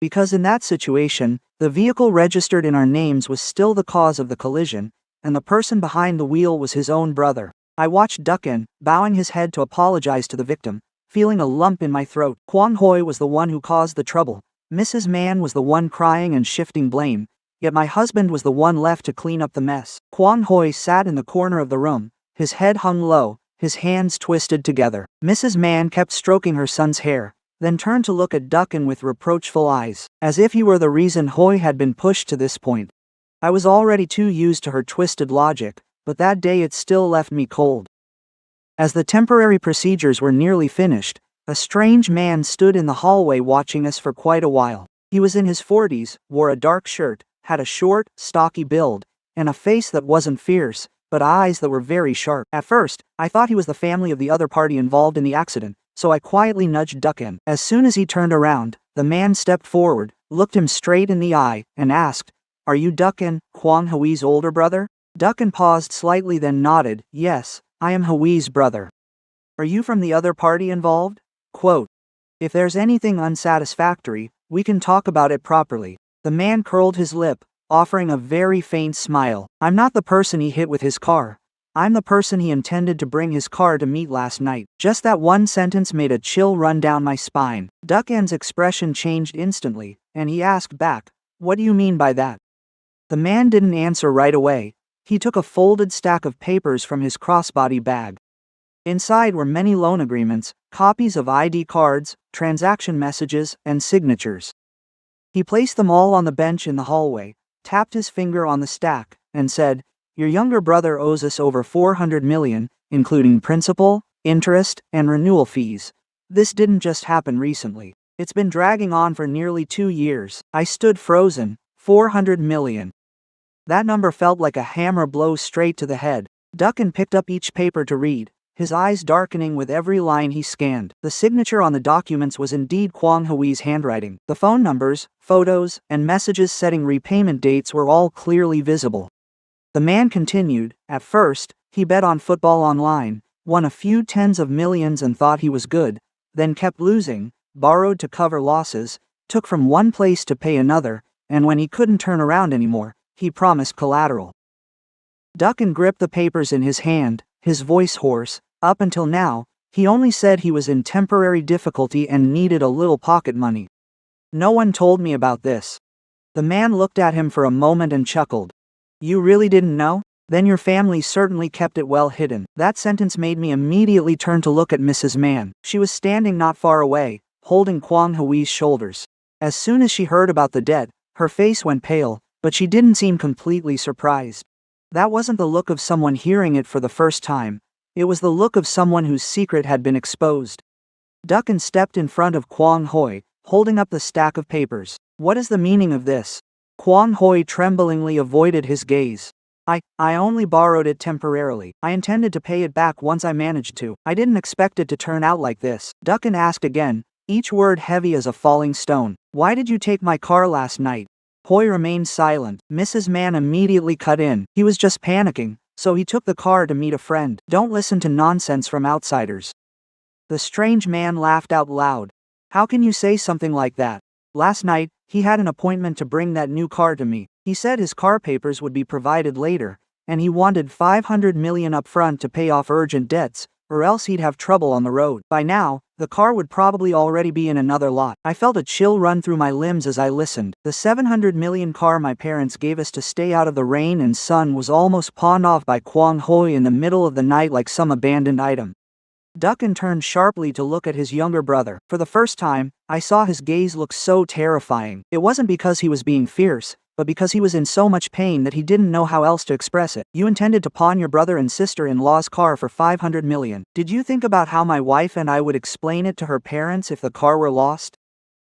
Because in that situation, the vehicle registered in our names was still the cause of the collision, and the person behind the wheel was his own brother. I watched Dukkan, bowing his head to apologize to the victim, feeling a lump in my throat. Kwang Hoi was the one who caused the trouble. Mrs. Mann was the one crying and shifting blame, yet my husband was the one left to clean up the mess. Kwang Hoi sat in the corner of the room, his head hung low, his hands twisted together. Mrs. Mann kept stroking her son's hair, then turned to look at Dukkan with reproachful eyes, as if he were the reason Hoi had been pushed to this point. I was already too used to her twisted logic, but that day it still left me cold. As the temporary procedures were nearly finished, a strange man stood in the hallway watching us for quite a while. He was in his 40s, wore a dark shirt, had a short, stocky build, and a face that wasn't fierce, but eyes that were very sharp. At first, I thought he was the family of the other party involved in the accident, so I quietly nudged Dukkan. As soon as he turned around, the man stepped forward, looked him straight in the eye, and asked, "Are you Dukkan, Kwang Hoi's older brother?" Dukkan paused slightly then nodded, "Yes, I am Hoi's brother." "Are you from the other party involved?" Quote, "If there's anything unsatisfactory, we can talk about it properly." The man curled his lip, offering a very faint smile. "I'm not the person he hit with his car. I'm the person he intended to bring his car to meet last night." Just that one sentence made a chill run down my spine. Dukkan's expression changed instantly, and he asked back, "What do you mean by that?" The man didn't answer right away. He took a folded stack of papers from his crossbody bag. Inside were many loan agreements, copies of ID cards, transaction messages, and signatures. He placed them all on the bench in the hallway, tapped his finger on the stack, and said, "Your younger brother owes us over 400 million, including principal, interest, and renewal fees. This didn't just happen recently. It's been dragging on for nearly 2 years." I stood frozen. 400 million. That number felt like a hammer blow straight to the head. Dukkan picked up each paper to read, his eyes darkening with every line he scanned. The signature on the documents was indeed Kwang Hoi's handwriting. The phone numbers, photos, and messages setting repayment dates were all clearly visible. The man continued, "At first, he bet on football online, won a few tens of millions and thought he was good, then kept losing, borrowed to cover losses, took from one place to pay another, and when he couldn't turn around anymore, he promised collateral." Dukkan gripped the papers in his hand, his voice hoarse. Up until now, he only said he was in temporary difficulty and needed a little pocket money. "No one told me about this." The man looked at him for a moment and chuckled. "You really didn't know? Then your family certainly kept it well hidden." That sentence made me immediately turn to look at Mrs. Mann. She was standing not far away, holding Kwang Hoi's shoulders. As soon as she heard about the debt, her face went pale, but she didn't seem completely surprised. That wasn't the look of someone hearing it for the first time. It was the look of someone whose secret had been exposed. Dukkan stepped in front of Kwang Hoi, holding up the stack of papers. "What is the meaning of this?" Kwang Hoi tremblingly avoided his gaze. I only borrowed it temporarily. I intended to pay it back once I managed to. I didn't expect it to turn out like this." Dukkan asked again, each word heavy as a falling stone. "Why did you take my car last night?" Hoi remained silent. Mrs. Mann immediately cut in. "He was just panicking, so he took the car to meet a friend. Don't listen to nonsense from outsiders." The strange man laughed out loud. "How can you say something like that? Last night, he had an appointment to bring that new car to me. He said his car papers would be provided later, and he wanted 500 million up front to pay off urgent debts, or else he'd have trouble on the road. By now, the car would probably already be in another lot. I felt a chill run through my limbs as I listened. The 700 million car my parents gave us to stay out of the rain and sun was almost pawned off by Kwang Hoi in the middle of the night like some abandoned item. Duckin turned sharply to look at his younger brother. For the first time, I saw his gaze look so terrifying. It wasn't because he was being fierce, but because he was in so much pain that he didn't know how else to express it. You intended to pawn your brother and sister-in-law's car for 500 million. Did you think about how my wife and I would explain it to her parents if the car were lost?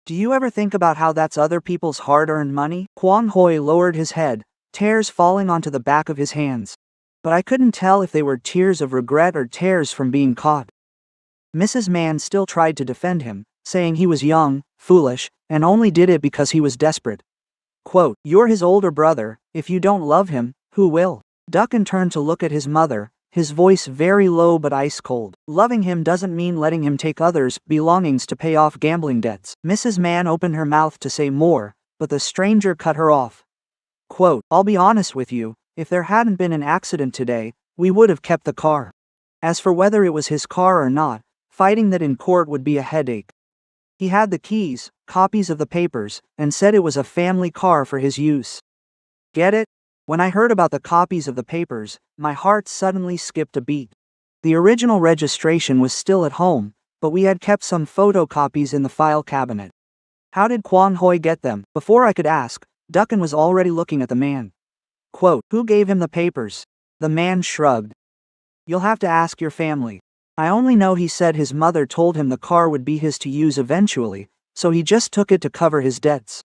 Do you ever think about how that's other people's hard-earned money? Kwang Hoi lowered his head, tears falling onto the back of his hands. But I couldn't tell if they were tears of regret or tears from being caught. Mrs. Mann still tried to defend him, saying he was young, foolish, and only did it because he was desperate. Quote, "You're his older brother. If you don't love him, who will?" Duckin turned to look at his mother, his voice very low but ice cold. "Loving him doesn't mean letting him take others' belongings to pay off gambling debts." Mrs. Mann opened her mouth to say more, but the stranger cut her off. Quote, "I'll be honest with you, if there hadn't been an accident today, we would have kept the car. As for whether it was his car or not, fighting that in court would be a headache. He had the keys, copies of the papers, and said it was a family car for his use. Get it?" When I heard about the copies of the papers, my heart suddenly skipped a beat. The original registration was still at home, but we had kept some photocopies in the file cabinet. How did Kwang Hoi get them? Before I could ask, Duckin was already looking at the man. Quote, "Who gave him the papers?" The man shrugged. "You'll have to ask your family. I only know he said his mother told him the car would be his to use eventually, so he just took it to cover his debts."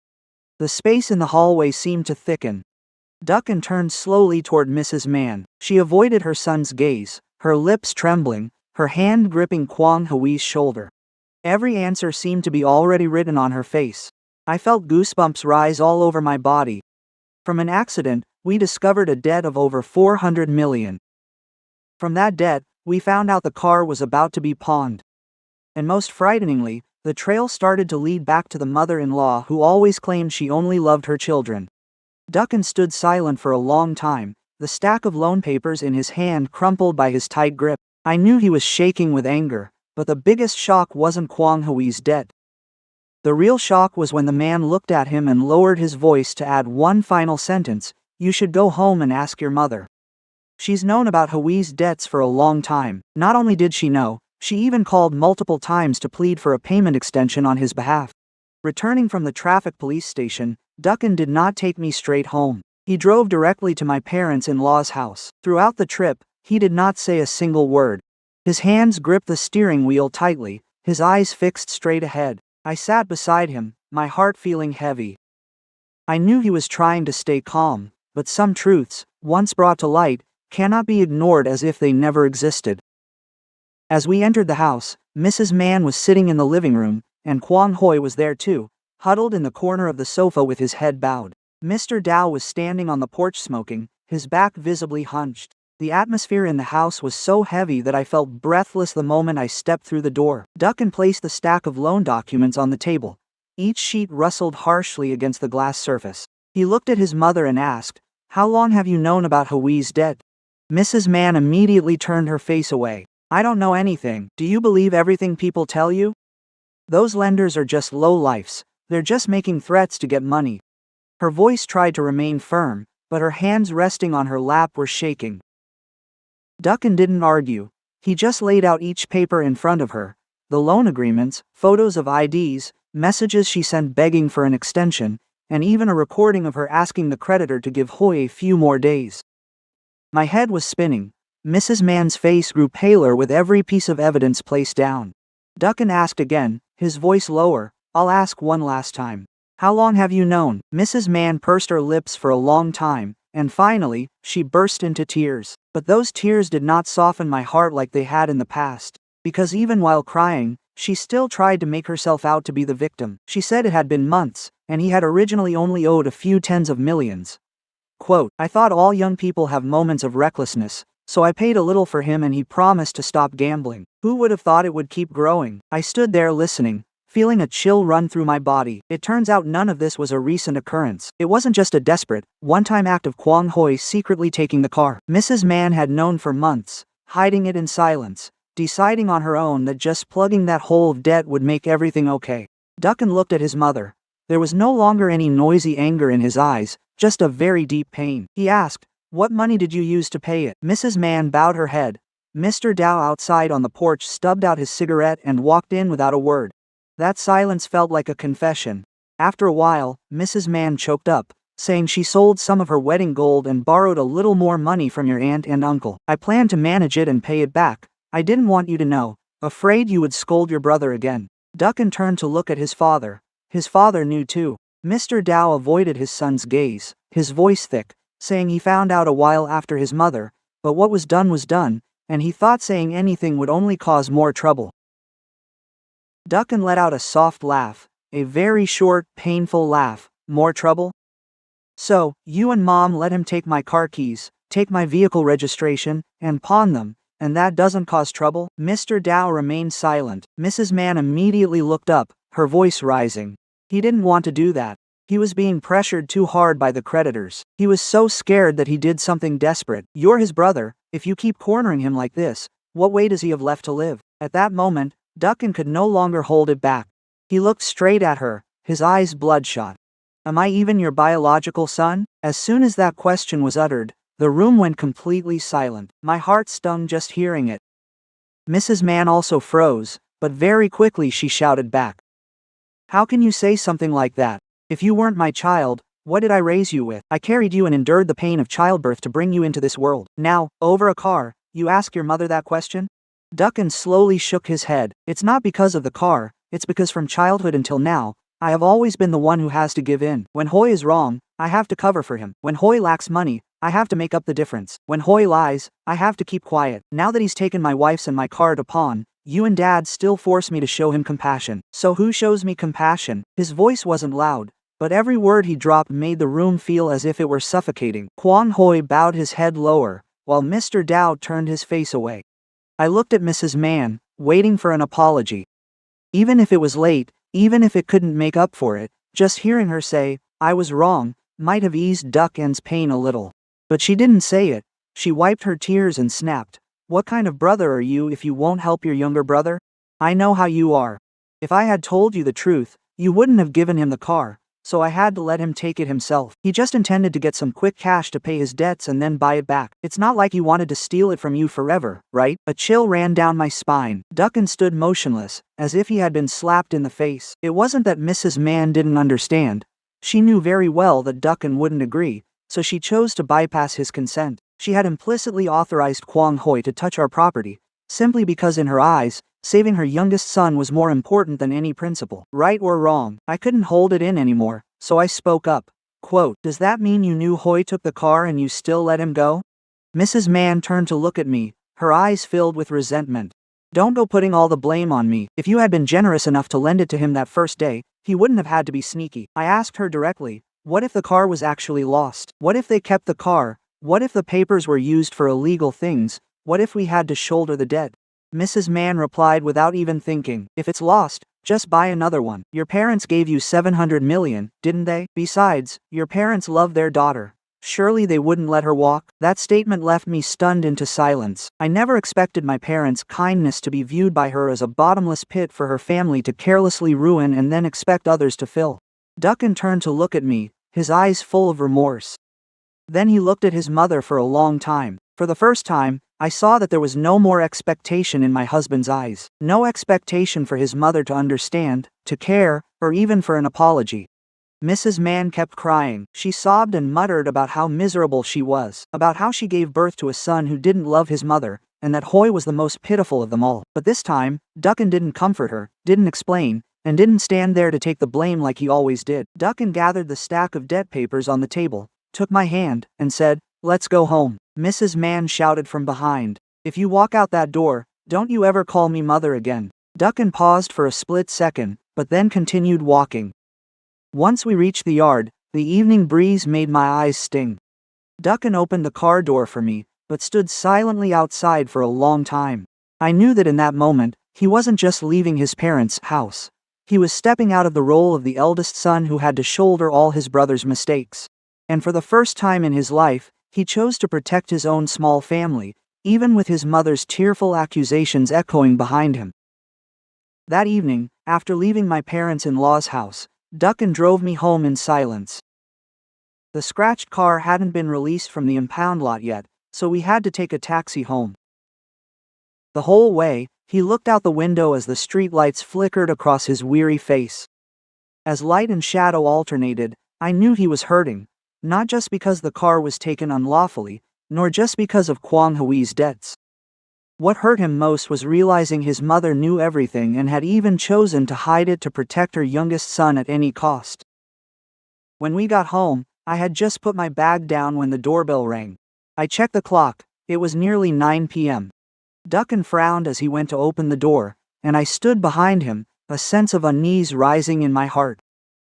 The space in the hallway seemed to thicken. Duckin turned slowly toward Mrs. Mann. She avoided her son's gaze, her lips trembling, her hand gripping Kwang Hoi's shoulder. Every answer seemed to be already written on her face. I felt goosebumps rise all over my body. From an accident, we discovered a debt of over 400 million. From that debt, we found out the car was about to be pawned. And most frighteningly, the trail started to lead back to the mother-in-law who always claimed she only loved her children. Duckin stood silent for a long time, the stack of loan papers in his hand crumpled by his tight grip. I knew he was shaking with anger, but the biggest shock wasn't Kwang Hoi's debt. The real shock was when the man looked at him and lowered his voice to add one final sentence, "You should go home and ask your mother. She's known about Hoi's debts for a long time." Not only did she know, she even called multiple times to plead for a payment extension on his behalf. Returning from the traffic police station, Duckin did not take me straight home. He drove directly to my parents-in-law's house. Throughout the trip, he did not say a single word. His hands gripped the steering wheel tightly, his eyes fixed straight ahead. I sat beside him, my heart feeling heavy. I knew he was trying to stay calm, but some truths, once brought to light, cannot be ignored as if they never existed. As we entered the house, Mrs. Mann was sitting in the living room, and Kwang Hoi was there too, huddled in the corner of the sofa with his head bowed. Mr. Dow was standing on the porch smoking, his back visibly hunched. The atmosphere in the house was so heavy that I felt breathless the moment I stepped through the door. Duckin placed the stack of loan documents on the table. Each sheet rustled harshly against the glass surface. He looked at his mother and asked, "How long have you known about Hoi's debt?" Mrs. Mann immediately turned her face away. "I don't know anything. Do you believe everything people tell you? Those lenders are just lowlifes. They're just making threats to get money." Her voice tried to remain firm, but her hands resting on her lap were shaking. Duckin didn't argue. He just laid out each paper in front of her. The loan agreements, photos of IDs, messages she sent begging for an extension, and even a recording of her asking the creditor to give Hoi a few more days. My head was spinning. Mrs. Mann's face grew paler with every piece of evidence placed down. Duckin asked again, his voice lower, "I'll ask one last time. How long have you known?" Mrs. Mann pursed her lips for a long time, and finally, she burst into tears. But those tears did not soften my heart like they had in the past, because even while crying, she still tried to make herself out to be the victim. She said it had been months, and he had originally only owed a few tens of millions. Quote, "I thought all young people have moments of recklessness, so I paid a little for him and he promised to stop gambling. Who would have thought it would keep growing?" I stood there listening, feeling a chill run through my body. It turns out none of this was a recent occurrence. It wasn't just a desperate, one-time act of Kwang Hoi secretly taking the car. Mrs. Mann had known for months, hiding it in silence, deciding on her own that just plugging that hole of debt would make everything okay. Duncan looked at his mother. There was no longer any noisy anger in his eyes, just a very deep pain. He asked, "What money did you use to pay it?" Mrs. Mann bowed her head. Mr. Dow outside on the porch stubbed out his cigarette and walked in without a word. That silence felt like a confession. After a while, Mrs. Mann choked up, saying she sold some of her wedding gold and borrowed a little more money from your aunt and uncle. I planned to manage it and pay it back. I didn't want you to know, afraid you would scold your brother again. Duncan turned to look at his father. His father knew too. Mr. Dow avoided his son's gaze, his voice thick, saying he found out a while after his mother, but what was done, and he thought saying anything would only cause more trouble. Duncan let out a soft laugh, a very short, painful laugh. More trouble? So, you and Mom let him take my car keys, take my vehicle registration, and pawn them, and that doesn't cause trouble? Mr. Dow remained silent. Mrs. Mann immediately looked up, her voice rising. He didn't want to do that. He was being pressured too hard by the creditors. He was so scared that he did something desperate. You're his brother. If you keep cornering him like this, what way does he have left to live? At that moment, Duncan could no longer hold it back. He looked straight at her, his eyes bloodshot. Am I even your biological son? As soon as that question was uttered, the room went completely silent. My heart stung just hearing it. Mrs. Mann also froze, but very quickly she shouted back. How can you say something like that? If you weren't my child, what did I raise you with? I carried you and endured the pain of childbirth to bring you into this world. Now, over a car, you ask your mother that question? Duncan slowly shook his head. It's not because of the car, it's because from childhood until now, I have always been the one who has to give in. When Hoy is wrong, I have to cover for him. When Hoy lacks money, I have to make up the difference. When Hoy lies, I have to keep quiet. Now that he's taken my wife's and my car to pawn, you and Dad still force me to show him compassion. So who shows me compassion? His voice wasn't loud, but every word he dropped made the room feel as if it were suffocating. Kwon Hoy bowed his head lower, while Mr. Dow turned his face away. I looked at Mrs. Mann, waiting for an apology. Even if it was late, even if it couldn't make up for it, just hearing her say, I was wrong, might have eased Duncan's pain a little. But she didn't say it. She wiped her tears and snapped. What kind of brother are you if you won't help your younger brother? I know how you are. If I had told you the truth, you wouldn't have given him the car, so I had to let him take it himself. He just intended to get some quick cash to pay his debts and then buy it back. It's not like he wanted to steal it from you forever, right? A chill ran down my spine. Duncan stood motionless, as if he had been slapped in the face. It wasn't that Mrs. Mann didn't understand. She knew very well that Duncan wouldn't agree, so she chose to bypass his consent. She had implicitly authorized Kwon Hoy to touch our property, simply because in her eyes, saving her youngest son was more important than any principle. Right or wrong, I couldn't hold it in anymore, so I spoke up. Quote, does that mean you knew Hoy took the car and you still let him go? Mrs. Mann turned to look at me, her eyes filled with resentment. Don't go putting all the blame on me. If you had been generous enough to lend it to him that first day, he wouldn't have had to be sneaky. I asked her directly, what if the car was actually lost? What if they kept the car? What if the papers were used for illegal things? What if we had to shoulder the debt? Mrs. Mann replied without even thinking, if it's lost, just buy another one. Your parents gave you 700 million, didn't they? Besides, your parents love their daughter. Surely they wouldn't let her walk? That statement left me stunned into silence. I never expected my parents' kindness to be viewed by her as a bottomless pit for her family to carelessly ruin and then expect others to fill. Duncan turned to look at me, his eyes full of remorse. Then he looked at his mother for a long time. For the first time, I saw that there was no more expectation in my husband's eyes. No expectation for his mother to understand, to care, or even for an apology. Mrs. Mann kept crying. She sobbed and muttered about how miserable she was, about how she gave birth to a son who didn't love his mother, and that Hoy was the most pitiful of them all. But this time, Duncan didn't comfort her, didn't explain, and didn't stand there to take the blame like he always did. Duncan gathered the stack of debt papers on the table, took my hand, and said, let's go home. Mrs. Mann shouted from behind, if you walk out that door, don't you ever call me mother again. Duncan paused for a split second, but then continued walking. Once we reached the yard, the evening breeze made my eyes sting. Duncan opened the car door for me, but stood silently outside for a long time. I knew that in that moment, he wasn't just leaving his parents' house. He was stepping out of the role of the eldest son who had to shoulder all his brother's mistakes. And for the first time in his life, he chose to protect his own small family, even with his mother's tearful accusations echoing behind him. That evening, after leaving my parents-in-law's house, Duncan drove me home in silence. The scratched car hadn't been released from the impound lot yet, so we had to take a taxi home. The whole way, he looked out the window as the streetlights flickered across his weary face. As light and shadow alternated, I knew he was hurting, not just because the car was taken unlawfully, nor just because of Kwang Hui's debts. What hurt him most was realizing his mother knew everything and had even chosen to hide it to protect her youngest son at any cost. When we got home, I had just put my bag down when the doorbell rang. I checked the clock, it was nearly 9 p.m. Duncan frowned as he went to open the door, and I stood behind him, a sense of unease rising in my heart.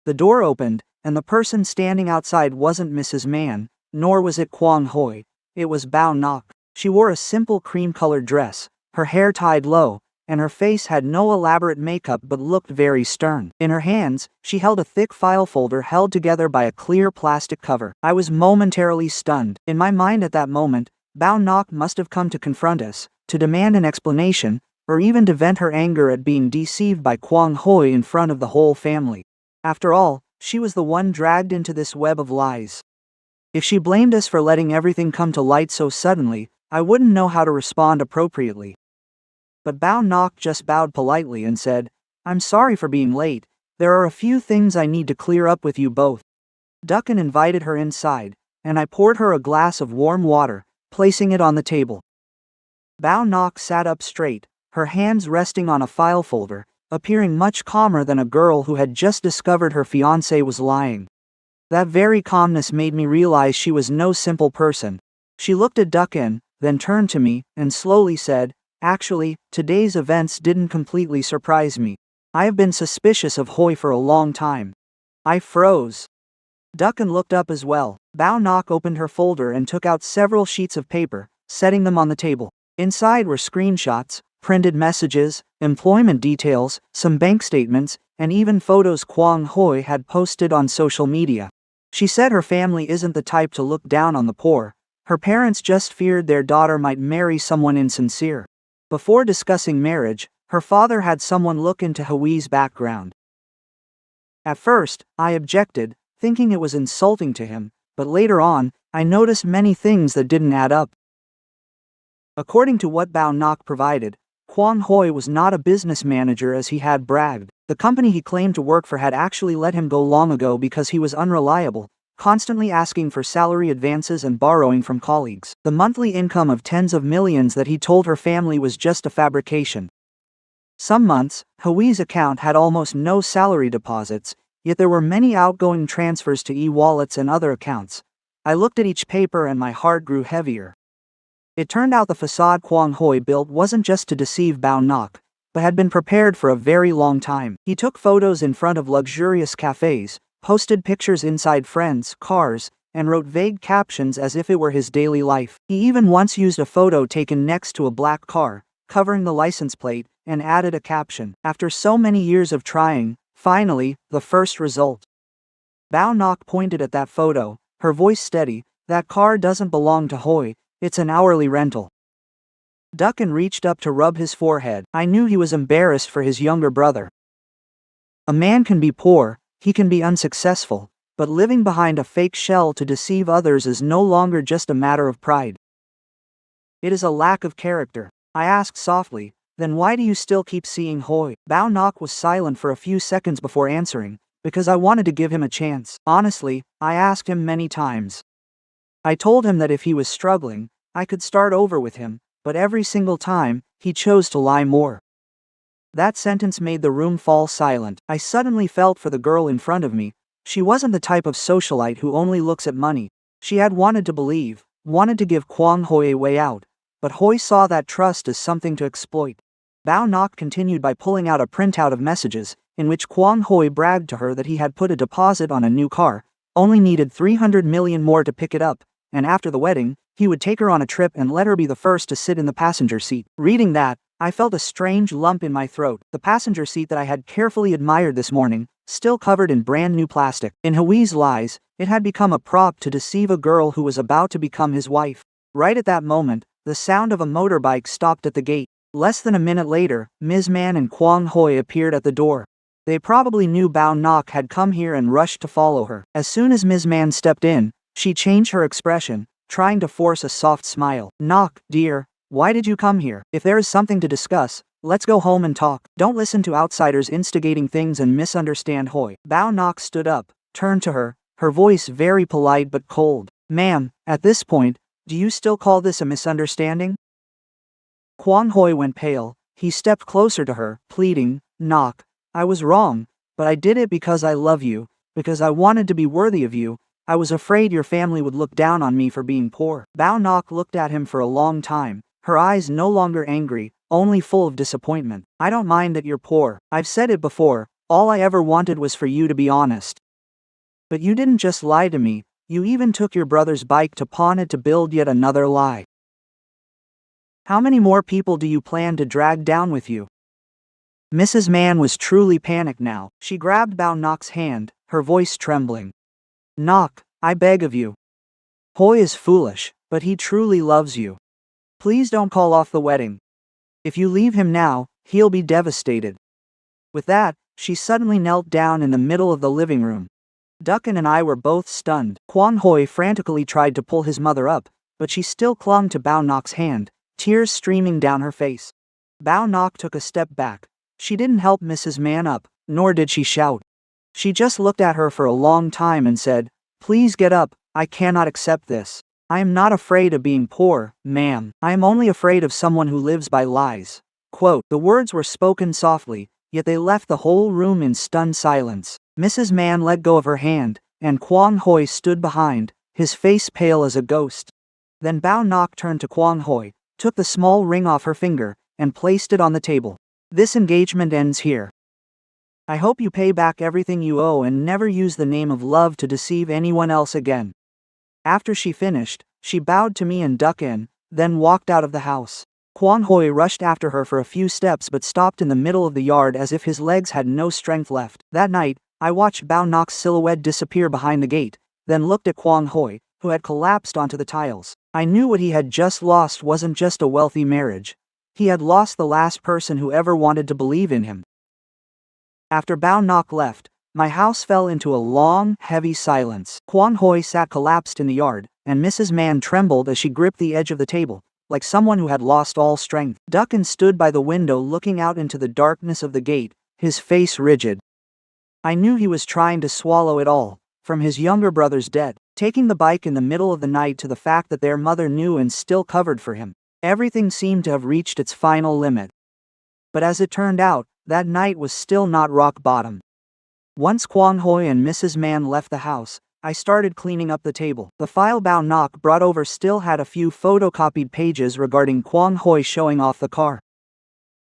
The door opened, and the person standing outside wasn't Mrs. Mann, nor was it Kwang Hui, it was Bao Nok. She wore a simple cream-colored dress, her hair tied low, and her face had no elaborate makeup but looked very stern. In her hands, she held a thick file folder held together by a clear plastic cover. I was momentarily stunned. In my mind at that moment, Bao Nok must have come to confront us, to demand an explanation, or even to vent her anger at being deceived by Kwang Hui in front of the whole family. After all, she was the one dragged into this web of lies. If she blamed us for letting everything come to light so suddenly, I wouldn't know how to respond appropriately. But Bao Nok just bowed politely and said, "I'm sorry for being late, there are a few things I need to clear up with you both." Duncan invited her inside, and I poured her a glass of warm water, placing it on the table. Bao Nok sat up straight, her hands resting on a file folder, appearing much calmer than a girl who had just discovered her fiancé was lying. That very calmness made me realize she was no simple person. She looked at Duncan, then turned to me, and slowly said, "Actually, today's events didn't completely surprise me. I have been suspicious of Hui for a long time." I froze. Duncan looked up as well. Bao Nok opened her folder and took out several sheets of paper, setting them on the table. Inside were screenshots, printed messages, employment details, some bank statements, and even photos Kwang Hui had posted on social media. She said her family isn't the type to look down on the poor. Her parents just feared their daughter might marry someone insincere. Before discussing marriage, her father had someone look into Hui's background. At first, I objected, thinking it was insulting to him, but later on, I noticed many things that didn't add up. According to what Bao Nok provided, Kwang Hui was not a business manager as he had bragged. The company he claimed to work for had actually let him go long ago because he was unreliable, constantly asking for salary advances and borrowing from colleagues. The monthly income of tens of millions that he told her family was just a fabrication. Some months, Hui's account had almost no salary deposits, yet there were many outgoing transfers to e-wallets and other accounts. I looked at each paper and my heart grew heavier. It turned out the facade Kwang Hui built wasn't just to deceive Bao Nok, but had been prepared for a very long time. He took photos in front of luxurious cafes, posted pictures inside friends' cars, and wrote vague captions as if it were his daily life. He even once used a photo taken next to a black car, covering the license plate, and added a caption. After so many years of trying, finally, the first result. Bao Nok pointed at that photo, her voice steady. "That car doesn't belong to Hui, it's an hourly rental." Duncan reached up to rub his forehead. I knew he was embarrassed for his younger brother. A man can be poor, he can be unsuccessful, but living behind a fake shell to deceive others is no longer just a matter of pride. It is a lack of character. I asked softly, "Then why do you still keep seeing Hui?" Bao Nok was silent for a few seconds before answering, "Because I wanted to give him a chance." Honestly, I asked him many times. I told him that if he was struggling, I could start over with him, but every single time, he chose to lie more. That sentence made the room fall silent. I suddenly felt for the girl in front of me. She wasn't the type of socialite who only looks at money. She had wanted to believe, wanted to give Kwang Hui a way out, but Hui saw that trust as something to exploit. Bao Nok continued by pulling out a printout of messages, in which Kwang Hui bragged to her that he had put a deposit on a new car, only needed 300 million more to pick it up, and after the wedding, he would take her on a trip and let her be the first to sit in the passenger seat. Reading that, I felt a strange lump in my throat. The passenger seat that I had carefully admired this morning, still covered in brand new plastic. In Hui's lies, it had become a prop to deceive a girl who was about to become his wife. Right at that moment, The sound of a motorbike stopped at the gate. Less than a minute later, Ms. Man and Kwang Hoi appeared at the door. They probably knew Bao Nok had come here and rushed to follow her. As soon as Ms. Man stepped in, she changed her expression, trying to force a soft smile. "Nok, dear, why did you come here? If there is something to discuss, let's go home and talk. Don't listen to outsiders instigating things and misunderstand Hoi." Bao Nok stood up, turned to her, her voice very polite but cold. "Ma'am, at this point, do you still call this a misunderstanding?" Kwang Hoi went pale. He stepped closer to her, pleading, "Nok, I was wrong, but I did it because I love you, because I wanted to be worthy of you. I was afraid your family would look down on me for being poor." Bao Nok looked at him for a long time, her eyes no longer angry, only full of disappointment. "I don't mind that you're poor. I've said it before, all I ever wanted was for you to be honest. But you didn't just lie to me, you even took your brother's bike to pawn it to build yet another lie. How many more people do you plan to drag down with you?" Mrs. Man was truly panicked now. She grabbed Bao Nok's hand, her voice trembling. "Nok, I beg of you. Hoi is foolish, but he truly loves you. Please don't call off the wedding. If you leave him now, he'll be devastated." With that, she suddenly knelt down in the middle of the living room. Duckin and I were both stunned. Kwang Hoi frantically tried to pull his mother up, but she still clung to Bao Nok's hand, tears streaming down her face. Bao Nok took a step back. She didn't help Mrs. Man up, nor did she shout. She just looked at her for a long time and said, "Please get up, I cannot accept this. I am not afraid of being poor, ma'am. I am only afraid of someone who lives by lies." Quote, the words were spoken softly, yet they left the whole room in stunned silence. Mrs. Man let go of her hand, and Kwang Hoi stood behind, his face pale as a ghost. Then Bao Nok turned to Kwang Hoi, took the small ring off her finger, and placed it on the table. "This engagement ends here. I hope you pay back everything you owe and never use the name of love to deceive anyone else again." After she finished, she bowed to me and Duckin, then walked out of the house. Kwang Hoi rushed after her for a few steps but stopped in the middle of the yard as if his legs had no strength left. That night, I watched Bao Nok's silhouette disappear behind the gate, then looked at Kwang Hoi, who had collapsed onto the tiles. I knew what he had just lost wasn't just a wealthy marriage. He had lost the last person who ever wanted to believe in him. After Bao Nok left, my house fell into a long, heavy silence. Kwang Hoi sat collapsed in the yard, and Mrs. Man trembled as she gripped the edge of the table, like someone who had lost all strength. Duckin stood by the window looking out into the darkness of the gate, his face rigid. I knew he was trying to swallow it all, from his younger brother's debt, taking the bike in the middle of the night to the fact that their mother knew and still covered for him. Everything seemed to have reached its final limit. But as it turned out, that night was still not rock bottom. Once Kwang Hoi and Mrs. Man left the house, I started cleaning up the table. The file Bao Nok brought over still had a few photocopied pages regarding Kwang Hoi showing off the car.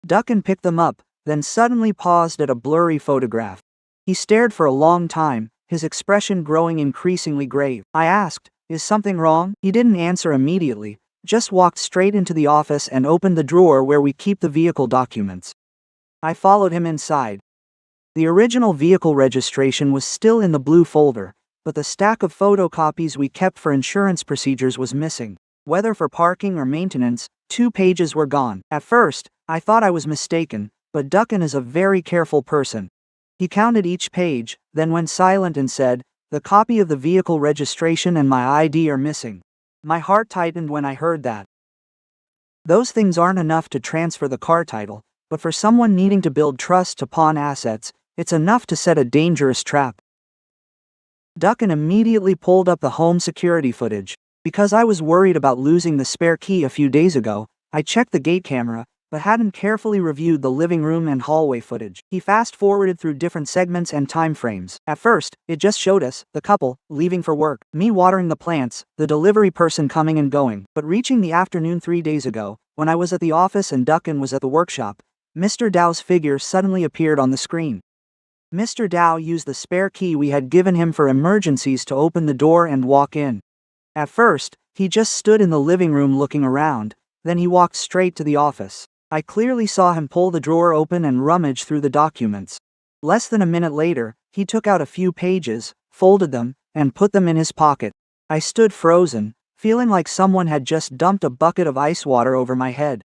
Duckin picked them up, then suddenly paused at a blurry photograph. He stared for a long time, his expression growing increasingly grave. I asked, "Is something wrong?" He didn't answer immediately, just walked straight into the office and opened the drawer where we keep the vehicle documents. I followed him inside. The original vehicle registration was still in the blue folder, but the stack of photocopies we kept for insurance procedures was missing. Whether for parking or maintenance, 2 pages were gone. At first, I thought I was mistaken, but Duckin is a very careful person. He counted each page, then went silent and said, "The copy of the vehicle registration and my ID are missing." My heart tightened when I heard that. Those things aren't enough to transfer the car title, but for someone needing to build trust to pawn assets, it's enough to set a dangerous trap. Duckin immediately pulled up the home security footage. Because I was worried about losing the spare key a few days ago, I checked the gate camera, but hadn't carefully reviewed the living room and hallway footage. He fast-forwarded through different segments and time frames. At first, it just showed us, the couple, leaving for work, me watering the plants, the delivery person coming and going. But reaching the afternoon 3 days ago, when I was at the office and Duckin was at the workshop, Mr. Dow's figure suddenly appeared on the screen. Mr. Dow used the spare key we had given him for emergencies to open the door and walk in. At first, he just stood in the living room looking around, then he walked straight to the office. I clearly saw him pull the drawer open and rummage through the documents. Less than a minute later, he took out a few pages, folded them, and put them in his pocket. I stood frozen, feeling like someone had just dumped a bucket of ice water over my head.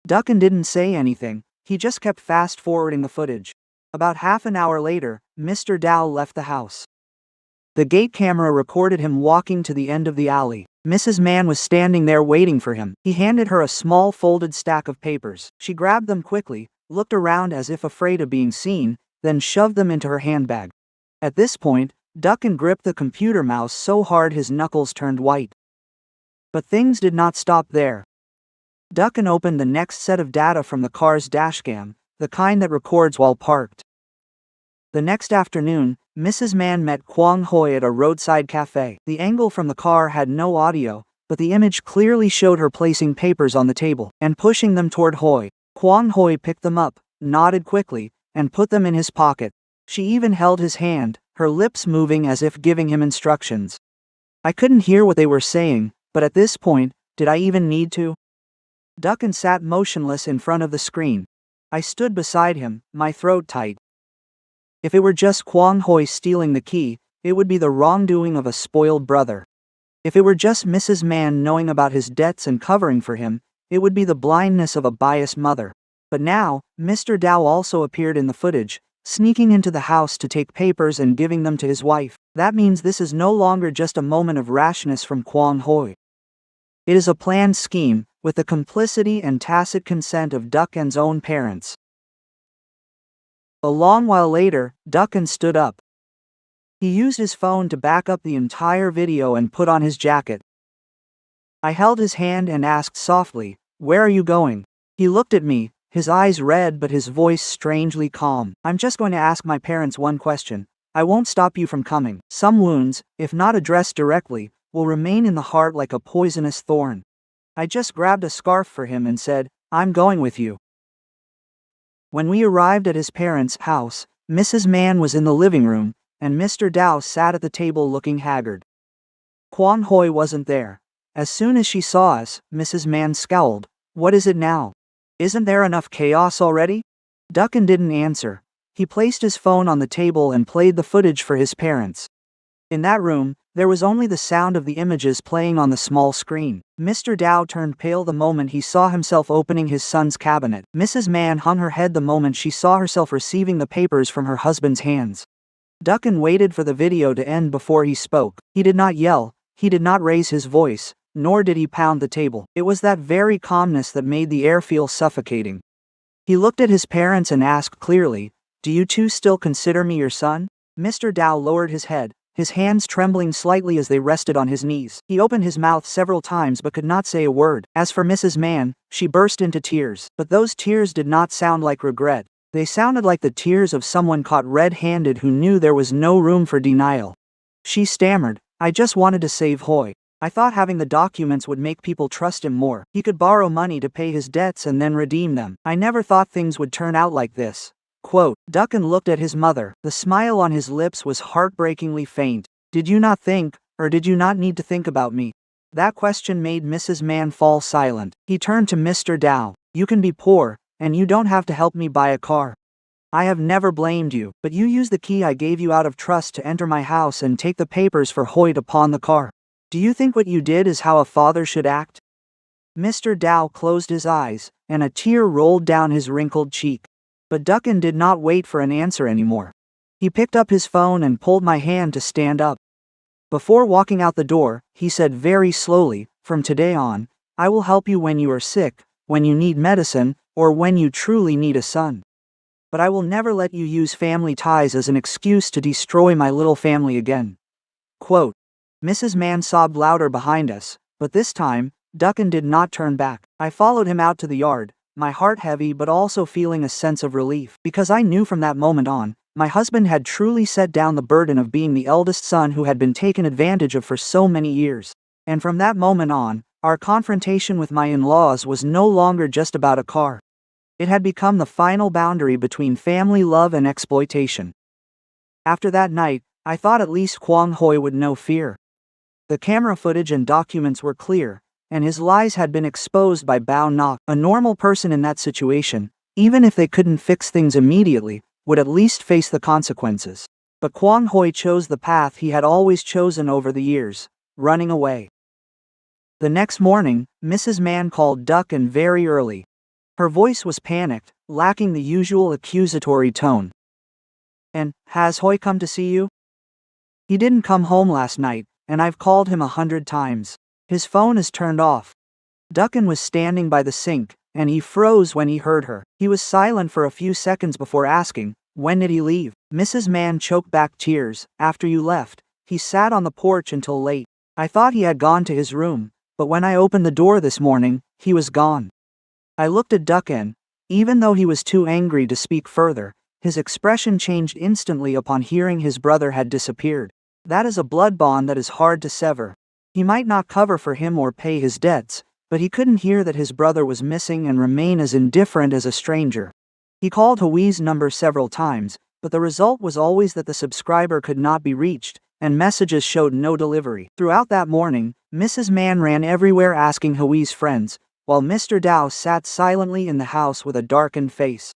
Duncan didn't say anything, he just kept fast-forwarding the footage. About half an hour later, Mr. Dow left the house. The gate camera recorded him walking to the end of the alley. Mrs. Mann was standing there waiting for him. He handed her a small folded stack of papers. She grabbed them quickly, looked around as if afraid of being seen, then shoved them into her handbag. At this point, Duncan gripped the computer mouse so hard his knuckles turned white. But things did not stop there. Duncan opened the next set of data from the car's dashcam, the kind that records while parked. The next afternoon, Mrs. Mann met Kwang Hoi at a roadside cafe. The angle from the car had no audio, but the image clearly showed her placing papers on the table and pushing them toward Hoi. Kwang Hoi picked them up, nodded quickly, and put them in his pocket. She even held his hand, her lips moving as if giving him instructions. I couldn't hear what they were saying, but at this point, did I even need to? Duncan sat motionless in front of the screen. I stood beside him, my throat tight. If it were just Kwang Hoi stealing the key, it would be the wrongdoing of a spoiled brother. If it were just Mrs. Mann knowing about his debts and covering for him, it would be the blindness of a biased mother. But now, Mr. Dow also appeared in the footage, sneaking into the house to take papers and giving them to his wife. That means this is no longer just a moment of rashness from Kwang Hoi. It is a planned scheme, with the complicity and tacit consent of Duncan's own parents. A long while later, Duncan stood up. He used his phone to back up the entire video and put on his jacket. I held his hand and asked softly, "Where are you going?" He looked at me, his eyes red but his voice strangely calm. "I'm just going to ask my parents one question. I won't stop you from coming. Some wounds, if not addressed directly, will remain in the heart like a poisonous thorn." I just grabbed a scarf for him and said, "I'm going with you." When we arrived at his parents' house, Mrs. Mann was in the living room, and Mr. Dow sat at the table looking haggard. Kwang Hoi wasn't there. As soon as she saw us, Mrs. Mann scowled. "What is it now? Isn't there enough chaos already?" Duncan didn't answer. He placed his phone on the table and played the footage for his parents. In that room, there was only the sound of the images playing on the small screen. Mr. Dow turned pale the moment he saw himself opening his son's cabinet. Mrs. Mann hung her head the moment she saw herself receiving the papers from her husband's hands. Duncan waited for the video to end before he spoke. He did not yell, he did not raise his voice, nor did he pound the table. It was that very calmness that made the air feel suffocating. He looked at his parents and asked clearly, "Do you two still consider me your son?" Mr. Dow lowered his head, his hands trembling slightly as they rested on his knees. He opened his mouth several times but could not say a word. As for Mrs. Mann, she burst into tears. But those tears did not sound like regret. They sounded like the tears of someone caught red-handed who knew there was no room for denial. She stammered, "I just wanted to save Hoi. I thought having the documents would make people trust him more. He could borrow money to pay his debts and then redeem them. I never thought things would turn out like this." Quote, Duncan looked at his mother. The smile on his lips was heartbreakingly faint. "Did you not think, or did you not need to think about me?" That question made Mrs. Mann fall silent. He turned to Mr. Dow. "You can be poor, and you don't have to help me buy a car. I have never blamed you, but you used the key I gave you out of trust to enter my house and take the papers for Hoi to pawn the car. Do you think what you did is how a father should act?" Mr. Dow closed his eyes, and a tear rolled down his wrinkled cheek. But Duncan did not wait for an answer anymore. He picked up his phone and pulled my hand to stand up. Before walking out the door, he said very slowly, "From today on, I will help you when you are sick, when you need medicine, or when you truly need a son. But I will never let you use family ties as an excuse to destroy my little family again." Quote. Mrs. Mann sobbed louder behind us, but this time, Duncan did not turn back. I followed him out to the yard, my heart heavy but also feeling a sense of relief, because I knew from that moment on, my husband had truly set down the burden of being the eldest son who had been taken advantage of for so many years. And from that moment on, our confrontation with my in-laws was no longer just about a car. It had become the final boundary between family love and exploitation. After that night, I thought at least Kwang Hoi would know fear. The camera footage and documents were clear, and his lies had been exposed by Bao Nok. A normal person in that situation, even if they couldn't fix things immediately, would at least face the consequences. But Kwang Hoi chose the path he had always chosen over the years, running away. The next morning, Mrs. Mann called Duckin very early. Her voice was panicked, lacking the usual accusatory tone. "And, has Hoy come to see you?" "He didn't come home last night, and I've called him 100 times. His phone is turned off." Duckin was standing by the sink, and he froze when he heard her. He was silent for a few seconds before asking, "When did he leave?" Mrs. Mann choked back tears. "After you left. He sat on the porch until late. I thought he had gone to his room, but when I opened the door this morning, he was gone." I looked at Duckin. Even though he was too angry to speak further, his expression changed instantly upon hearing his brother had disappeared. That is a blood bond that is hard to sever. He might not cover for him or pay his debts, but he couldn't hear that his brother was missing and remain as indifferent as a stranger. He called Hoy's number several times, but the result was always that the subscriber could not be reached, and messages showed no delivery. Throughout that morning, Mrs. Mann ran everywhere asking Hoy's friends, while Mr. Dow sat silently in the house with a darkened face.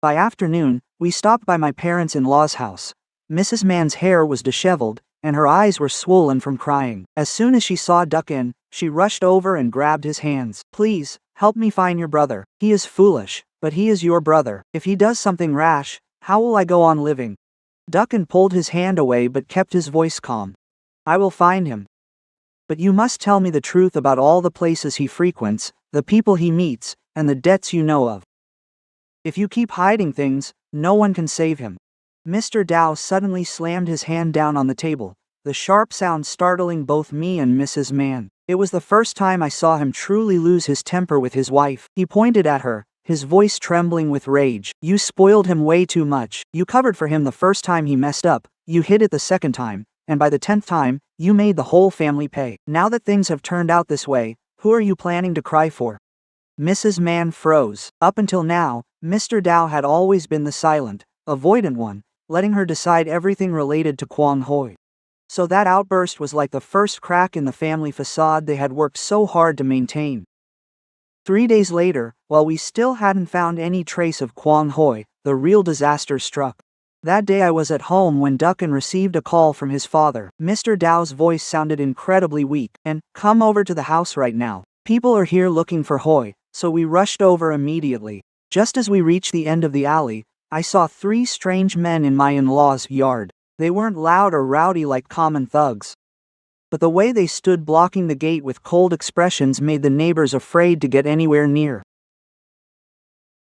By afternoon, we stopped by my parents-in-law's house. Mrs. Mann's hair was disheveled, and her eyes were swollen from crying. As soon as she saw Duckin, she rushed over and grabbed his hands. "Please, help me find your brother. He is foolish, but he is your brother. If he does something rash, how will I go on living?" Duckin pulled his hand away but kept his voice calm. "I will find him. But you must tell me the truth about all the places he frequents, the people he meets, and the debts you know of. If you keep hiding things, no one can save him." Mr. Dow suddenly slammed his hand down on the table, the sharp sound startling both me and Mrs. Mann. It was the first time I saw him truly lose his temper with his wife. He pointed at her, his voice trembling with rage. "You spoiled him way too much. You covered for him the first time he messed up, you hid it the second time, and by the 10th time, you made the whole family pay. Now that things have turned out this way, who are you planning to cry for?" Mrs. Mann froze. Up until now, Mr. Dow had always been the silent, avoidant one, letting her decide everything related to Kwang Hoy. So that outburst was like the first crack in the family facade they had worked so hard to maintain. 3 days later, while we still hadn't found any trace of Kwang Hoy, the real disaster struck. That day I was at home when Duckin received a call from his father. Mr. Dow's voice sounded incredibly weak, and, "Come over to the house right now. People are here looking for Hoy." So we rushed over immediately. Just as we reached the end of the alley, I saw 3 strange men in my in-law's yard. They weren't loud or rowdy like common thugs, but the way they stood blocking the gate with cold expressions made the neighbors afraid to get anywhere near.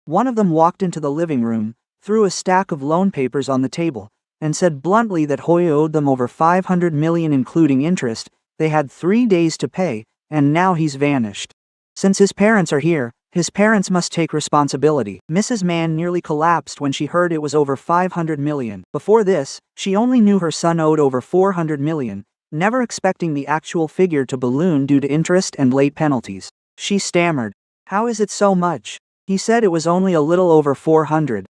One of them walked into the living room, threw a stack of loan papers on the table, and said bluntly that Hoy owed them over 500 million including interest. They had 3 days to pay, and now he's vanished. Since his parents are here, his parents must take responsibility. Mrs. Mann nearly collapsed when she heard it was over 500 million. Before this, she only knew her son owed over 400 million, never expecting the actual figure to balloon due to interest and late penalties. She stammered, "How is it so much?" He said it was only a little over 400.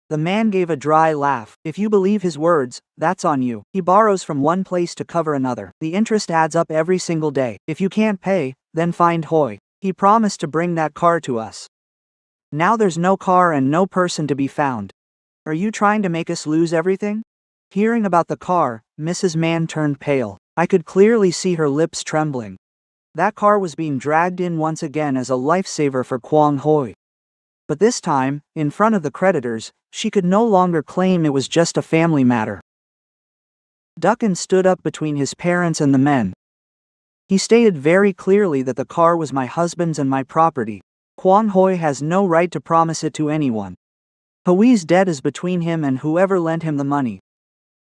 The man gave a dry laugh. "If you believe his words, that's on you. He borrows from one place to cover another. The interest adds up every single day. If you can't pay, then find Hoy. He promised to bring that car to us. Now there's no car and no person to be found. Are you trying to make us lose everything?" Hearing about the car, Mrs. Mann turned pale. I could clearly see her lips trembling. That car was being dragged in once again as a lifesaver for Kwang Hoy. But this time, in front of the creditors, she could no longer claim it was just a family matter. Duckin stood up between his parents and the men. He stated very clearly that the car was my husband's and my property. Kwang Hoy has no right to promise it to anyone. Hoy's debt is between him and whoever lent him the money.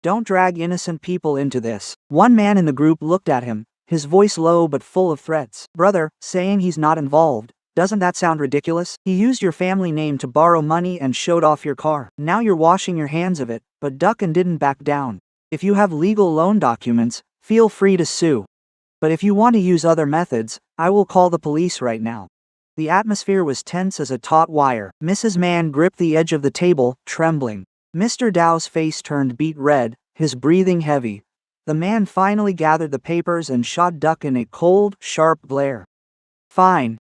Don't drag innocent people into this. One man in the group looked at him, his voice low but full of threats. "Brother, saying he's not involved, doesn't that sound ridiculous? He used your family name to borrow money and showed off your car. Now you're washing your hands of it." But Duckin didn't back down. "If you have legal loan documents, feel free to sue. But if you want to use other methods, I will call the police right now." The atmosphere was tense as a taut wire. Mrs. Mann gripped the edge of the table, trembling. Mr. Dow's face turned beet red, his breathing heavy. The man finally gathered the papers and shot Duckin a cold, sharp glare. "Fine.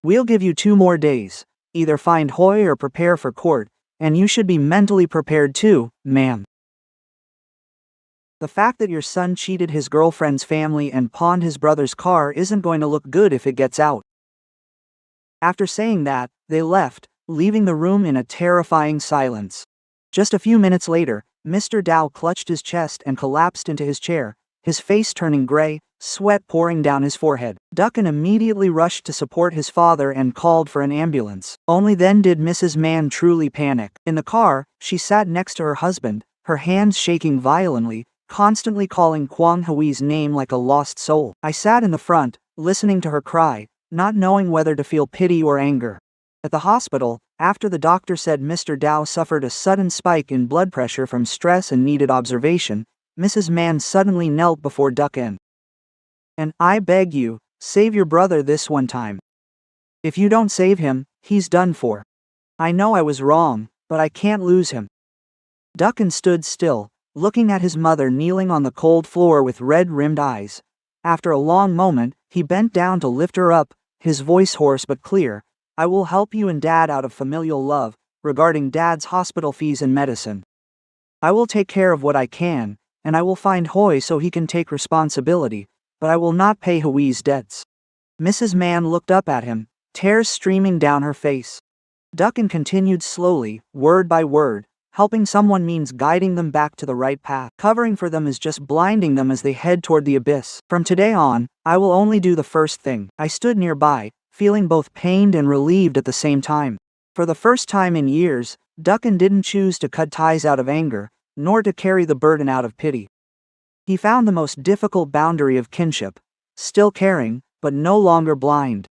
We'll give you 2 more days. Either find Hoy or prepare for court, and you should be mentally prepared too, ma'am." The fact that your son cheated his girlfriend's family and pawned his brother's car isn't going to look good if it gets out." After saying that, they left, leaving the room in a terrifying silence. Just a few minutes later, Mr. Dow clutched his chest and collapsed into his chair, his face turning gray, sweat pouring down his forehead. Duncan immediately rushed to support his father and called for an ambulance. Only then did Mrs. Mann truly panic. In the car, she sat next to her husband, her hands shaking violently, constantly calling Kwang Hui's name like a lost soul. I sat in the front, listening to her cry, not knowing whether to feel pity or anger. At the hospital, after the doctor said Mr. Dow suffered a sudden spike in blood pressure from stress and needed observation, Mrs. Mann suddenly knelt before Duncan. "And I beg you, save your brother this one time. If you don't save him, he's done for. I know I was wrong, but I can't lose him." Duncan stood still, looking at his mother kneeling on the cold floor with red-rimmed eyes. After a long moment, he bent down to lift her up, his voice hoarse but clear. "I will help you and Dad out of familial love, regarding Dad's hospital fees and medicine. I will take care of what I can, and I will find Hui so he can take responsibility, but I will not pay Hui's debts." Mrs. Mann looked up at him, tears streaming down her face. Duncan continued slowly, word by word. "Helping someone means guiding them back to the right path. Covering for them is just blinding them as they head toward the abyss. From today on, I will only do the first thing." I stood nearby, feeling both pained and relieved at the same time. For the first time in years, Duncan didn't choose to cut ties out of anger, nor to carry the burden out of pity. He found the most difficult boundary of kinship, still caring, but no longer blind.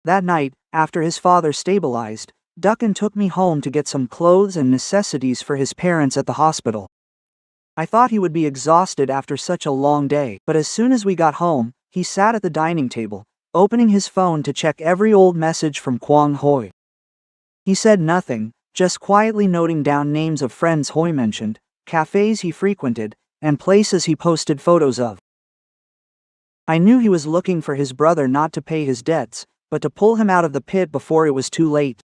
That night, after his father stabilized, Duncan took me home to get some clothes and necessities for his parents at the hospital. I thought he would be exhausted after such a long day, but as soon as we got home, he sat at the dining table, opening his phone to check every old message from Kwang Hui. He said nothing, just quietly noting down names of friends Hui mentioned, cafes he frequented, and places he posted photos of. I knew he was looking for his brother not to pay his debts, but to pull him out of the pit before it was too late.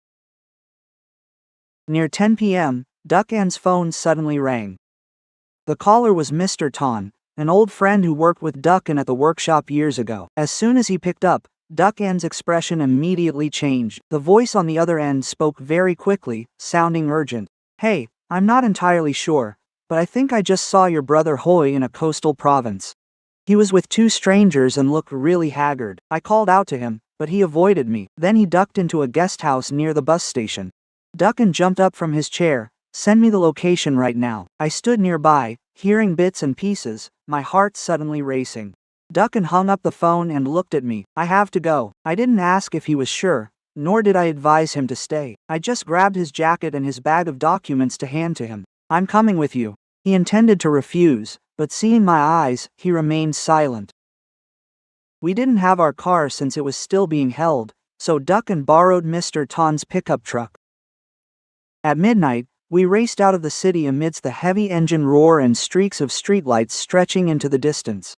Near 10 p.m., Duncan's phone suddenly rang. The caller was Mr. Tan, an old friend who worked with Duncan at the workshop years ago. As soon as he picked up, Duncan's expression immediately changed. The voice on the other end spoke very quickly, sounding urgent. "Hey, I'm not entirely sure, but I think I just saw your brother Hui in a coastal province. He was with two strangers and looked really haggard. I called out to him, but he avoided me. Then he ducked into a guest house near the bus station." Duncan jumped up from his chair. "Send me the location right now." I stood nearby, hearing bits and pieces, my heart suddenly racing. Duncan hung up the phone and looked at me. "I have to go." I didn't ask if he was sure, nor did I advise him to stay. I just grabbed his jacket and his bag of documents to hand to him. "I'm coming with you." He intended to refuse, but seeing my eyes, he remained silent. We didn't have our car since it was still being held, so Duncan borrowed Mr. Tan's pickup truck. At midnight, we raced out of the city amidst the heavy engine roar and streaks of streetlights stretching into the distance.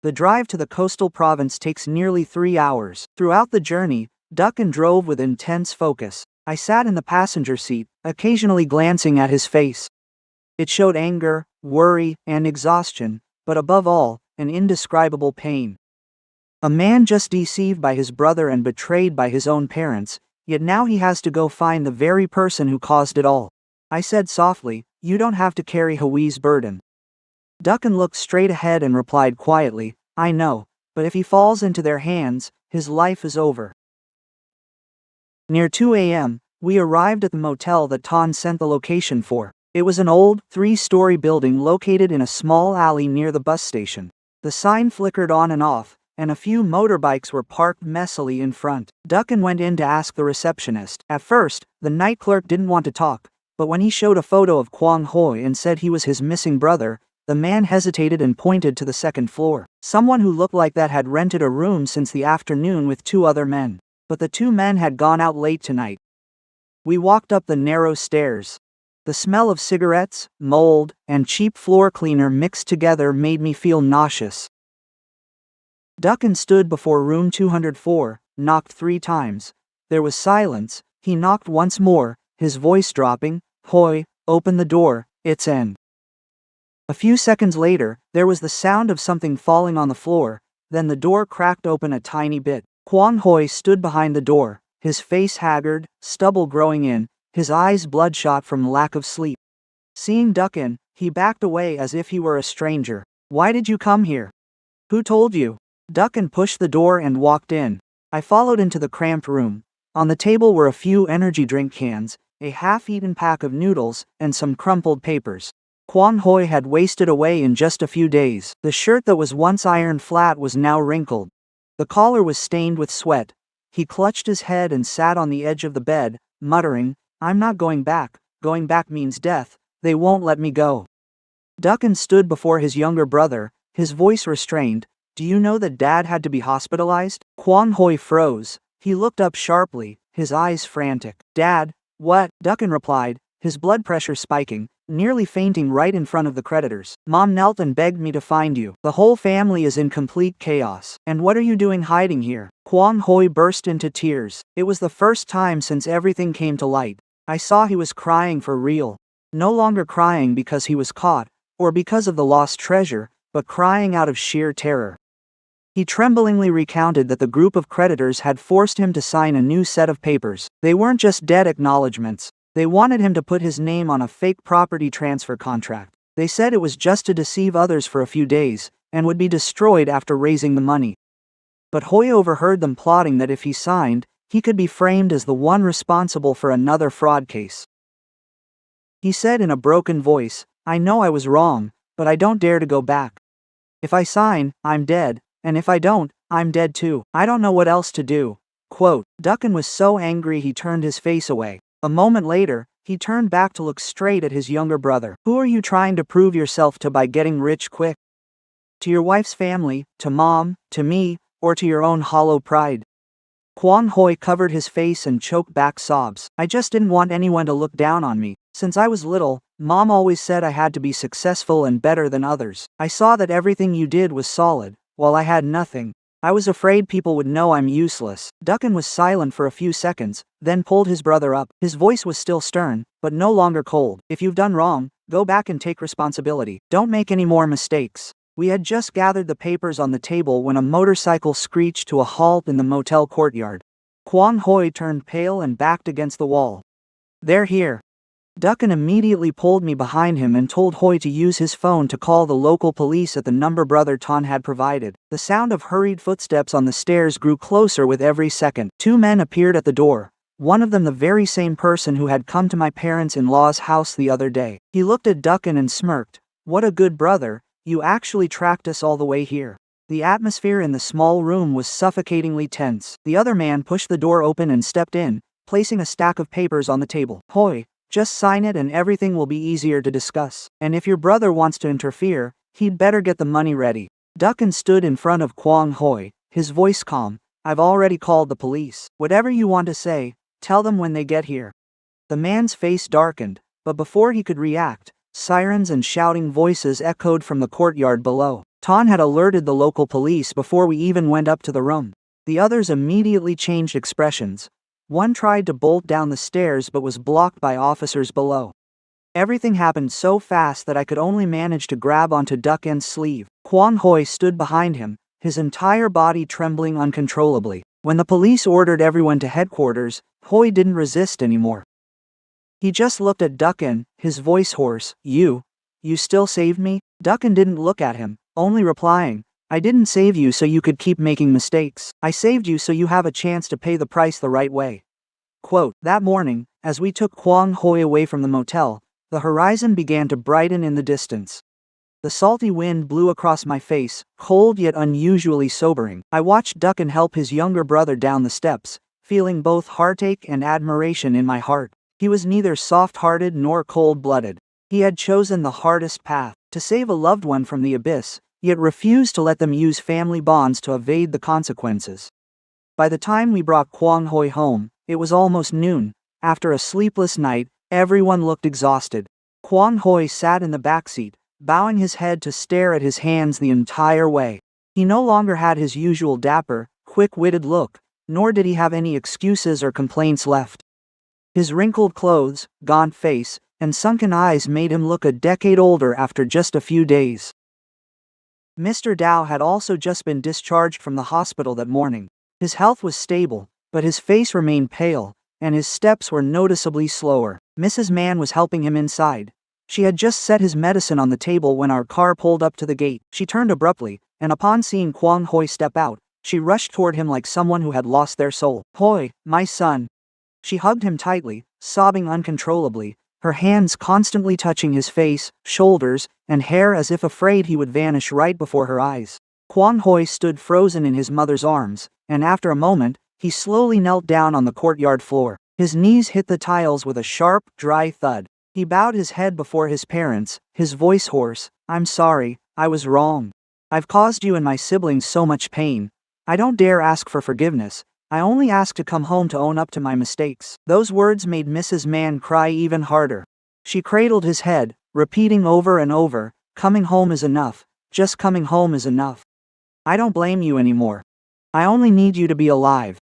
The drive to the coastal province takes nearly 3 hours. Throughout the journey, Duncan drove with intense focus. I sat in the passenger seat, occasionally glancing at his face. It showed anger, worry, and exhaustion, but above all, an indescribable pain. A man just deceived by his brother and betrayed by his own parents, yet now he has to go find the very person who caused it all. I said softly, "You don't have to carry Hui's burden." Duncan looked straight ahead and replied quietly, "I know, but if he falls into their hands, his life is over." Near 2 a.m., we arrived at the motel that Tan sent the location for. It was an old, 3-story building located in a small alley near the bus station. The sign flickered on and off, and a few motorbikes were parked messily in front. Duncan went in to ask the receptionist. At first, the night clerk didn't want to talk, but when he showed a photo of Kwang Hui and said he was his missing brother, the man hesitated and pointed to the second floor. Someone who looked like that had rented a room since the afternoon with 2 other men. But the 2 men had gone out late tonight. We walked up the narrow stairs. The smell of cigarettes, mold, and cheap floor cleaner mixed together made me feel nauseous. Duncan stood before room 204, knocked 3 times. There was silence. He knocked once more, his voice dropping. "Hui, open the door, it's in." A few seconds later, there was the sound of something falling on the floor, then the door cracked open a tiny bit. Kwon Hoi stood behind the door, his face haggard, stubble growing in, his eyes bloodshot from lack of sleep. Seeing Duckin, he backed away as if he were a stranger. "Why did you come here? Who told you?" Duckin pushed the door and walked in. I followed into the cramped room. On the table were a few energy drink cans, a half-eaten pack of noodles, and some crumpled papers. Kwon Hoi had wasted away in just a few days. The shirt that was once ironed flat was now wrinkled. The collar was stained with sweat. He clutched his head and sat on the edge of the bed, muttering, "I'm not going back. Going back means death. They won't let me go." Duckin stood before his younger brother, his voice restrained. "Do you know that Dad had to be hospitalized?" Kwon Hoi froze. He looked up sharply, his eyes frantic. "Dad, what?" Duckin replied, his blood pressure spiking, nearly fainting right in front of the creditors. "Mom knelt and begged me to find you. The whole family is in complete chaos. And what are you doing hiding here?" Kwon Hoi burst into tears. It was the first time since everything came to light. I saw he was crying for real. No longer crying because he was caught, or because of the lost treasure, but crying out of sheer terror. He tremblingly recounted that the group of creditors had forced him to sign a new set of papers. They weren't just debt acknowledgments. They wanted him to put his name on a fake property transfer contract. They said it was just to deceive others for a few days, and would be destroyed after raising the money. But Hoi overheard them plotting that if he signed, he could be framed as the one responsible for another fraud case. He said in a broken voice, "I know I was wrong, but I don't dare to go back. If I sign, I'm dead. And if I don't, I'm dead too. I don't know what else to do." Quote, Duckin was so angry he turned his face away. A moment later, he turned back to look straight at his younger brother. "Who are you trying to prove yourself to by getting rich quick? To your wife's family, to Mom, to me, or to your own hollow pride?" Kwon Hoi covered his face and choked back sobs. "I just didn't want anyone to look down on me. Since I was little, Mom always said I had to be successful and better than others. I saw that everything you did was solid, while I had nothing. I was afraid people would know I'm useless." Duckin was silent for a few seconds, then pulled his brother up. His voice was still stern, but no longer cold. "If you've done wrong, go back and take responsibility. Don't make any more mistakes." We had just gathered the papers on the table when a motorcycle screeched to a halt in the motel courtyard. Kwon Hoi turned pale and backed against the wall. "They're here." Duckin immediately pulled me behind him and told Hoi to use his phone to call the local police at the number Brother Ton had provided. The sound of hurried footsteps on the stairs grew closer with every second. Two men appeared at the door, one of them the very same person who had come to my parents-in-law's house the other day. He looked at Duckin and smirked. "What a good brother, you actually tracked us all the way here." The atmosphere in the small room was suffocatingly tense. The other man pushed the door open and stepped in, placing a stack of papers on the table. "Hoi, just sign it and everything will be easier to discuss. And if your brother wants to interfere, he'd better get the money ready." Duckin stood in front of Kwon Hoi, his voice calm. "I've already called the police. Whatever you want to say, tell them when they get here." The man's face darkened, but before he could react, sirens and shouting voices echoed from the courtyard below. Ton had alerted the local police before we even went up to the room. The others immediately changed expressions. One tried to bolt down the stairs but was blocked by officers below. Everything happened so fast that I could only manage to grab onto Duckin's sleeve. Kwon Hoi stood behind him, his entire body trembling uncontrollably. When the police ordered everyone to headquarters, Hoi didn't resist anymore. He just looked at Duckin, his voice hoarse. You still saved me?" Duckin didn't look at him, only replying, "I didn't save you so you could keep making mistakes. I saved you so you have a chance to pay the price the right way." Quote, that morning, as we took Kwon Hoi away from the motel, the horizon began to brighten in the distance. The salty wind blew across my face, cold yet unusually sobering. I watched Duckin help his younger brother down the steps, feeling both heartache and admiration in my heart. He was neither soft-hearted nor cold-blooded. He had chosen the hardest path, to save a loved one from the abyss, yet refused to let them use family bonds to evade the consequences. By the time we brought Kwon Hoi home, it was almost noon. After a sleepless night, everyone looked exhausted. Kwon Hoi sat in the backseat, bowing his head to stare at his hands the entire way. He no longer had his usual dapper, quick-witted look, nor did he have any excuses or complaints left. His wrinkled clothes, gaunt face, and sunken eyes made him look a decade older after just a few days. Mr. Dow had also just been discharged from the hospital that morning. His health was stable, but his face remained pale, and his steps were noticeably slower. Mrs. Mann was helping him inside. She had just set his medicine on the table when our car pulled up to the gate. She turned abruptly, and upon seeing Kwang Hoi step out, she rushed toward him like someone who had lost their soul. "Hoi, my son." She hugged him tightly, sobbing uncontrollably, her hands constantly touching his face, shoulders, and hair as if afraid he would vanish right before her eyes. Kwang Hoi stood frozen in his mother's arms, and after a moment, he slowly knelt down on the courtyard floor. His knees hit the tiles with a sharp, dry thud. He bowed his head before his parents, his voice hoarse. "I'm sorry, I was wrong. I've caused you and my siblings so much pain. I don't dare ask for forgiveness. I only ask to come home to own up to my mistakes." Those words made Mrs. Mann cry even harder. She cradled his head, repeating over and over, "Coming home is enough. Just coming home is enough. I don't blame you anymore. I only need you to be alive."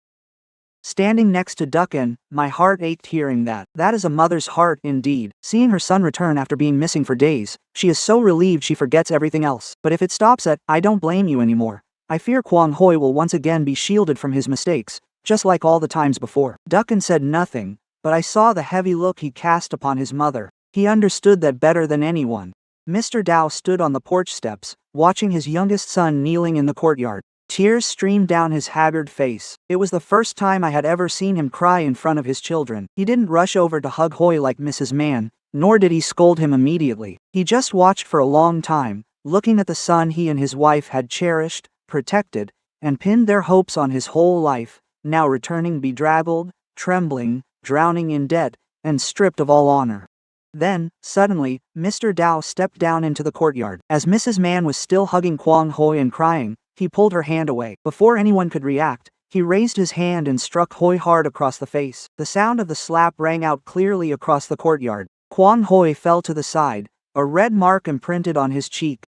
Standing next to Duckin, my heart ached hearing that. That is a mother's heart indeed. Seeing her son return after being missing for days, she is so relieved she forgets everything else. But if it stops at, "I don't blame you anymore," I fear Kwang Hoi will once again be shielded from his mistakes, just like all the times before. Duckin said nothing, but I saw the heavy look he cast upon his mother. He understood that better than anyone. Mr. Dow stood on the porch steps, watching his youngest son kneeling in the courtyard. Tears streamed down his haggard face. It was the first time I had ever seen him cry in front of his children. He didn't rush over to hug Hoi like Mrs. Mann, nor did he scold him immediately. He just watched for a long time, looking at the son he and his wife had cherished, protected, and pinned their hopes on his whole life, now returning bedraggled, trembling, drowning in debt, and stripped of all honor. Then, suddenly, Mr. Dow stepped down into the courtyard. As Mrs. Mann was still hugging Kwang Hoi and crying, he pulled her hand away. Before anyone could react, he raised his hand and struck Hoi hard across the face. The sound of the slap rang out clearly across the courtyard. Kwang Hoi fell to the side, a red mark imprinted on his cheek.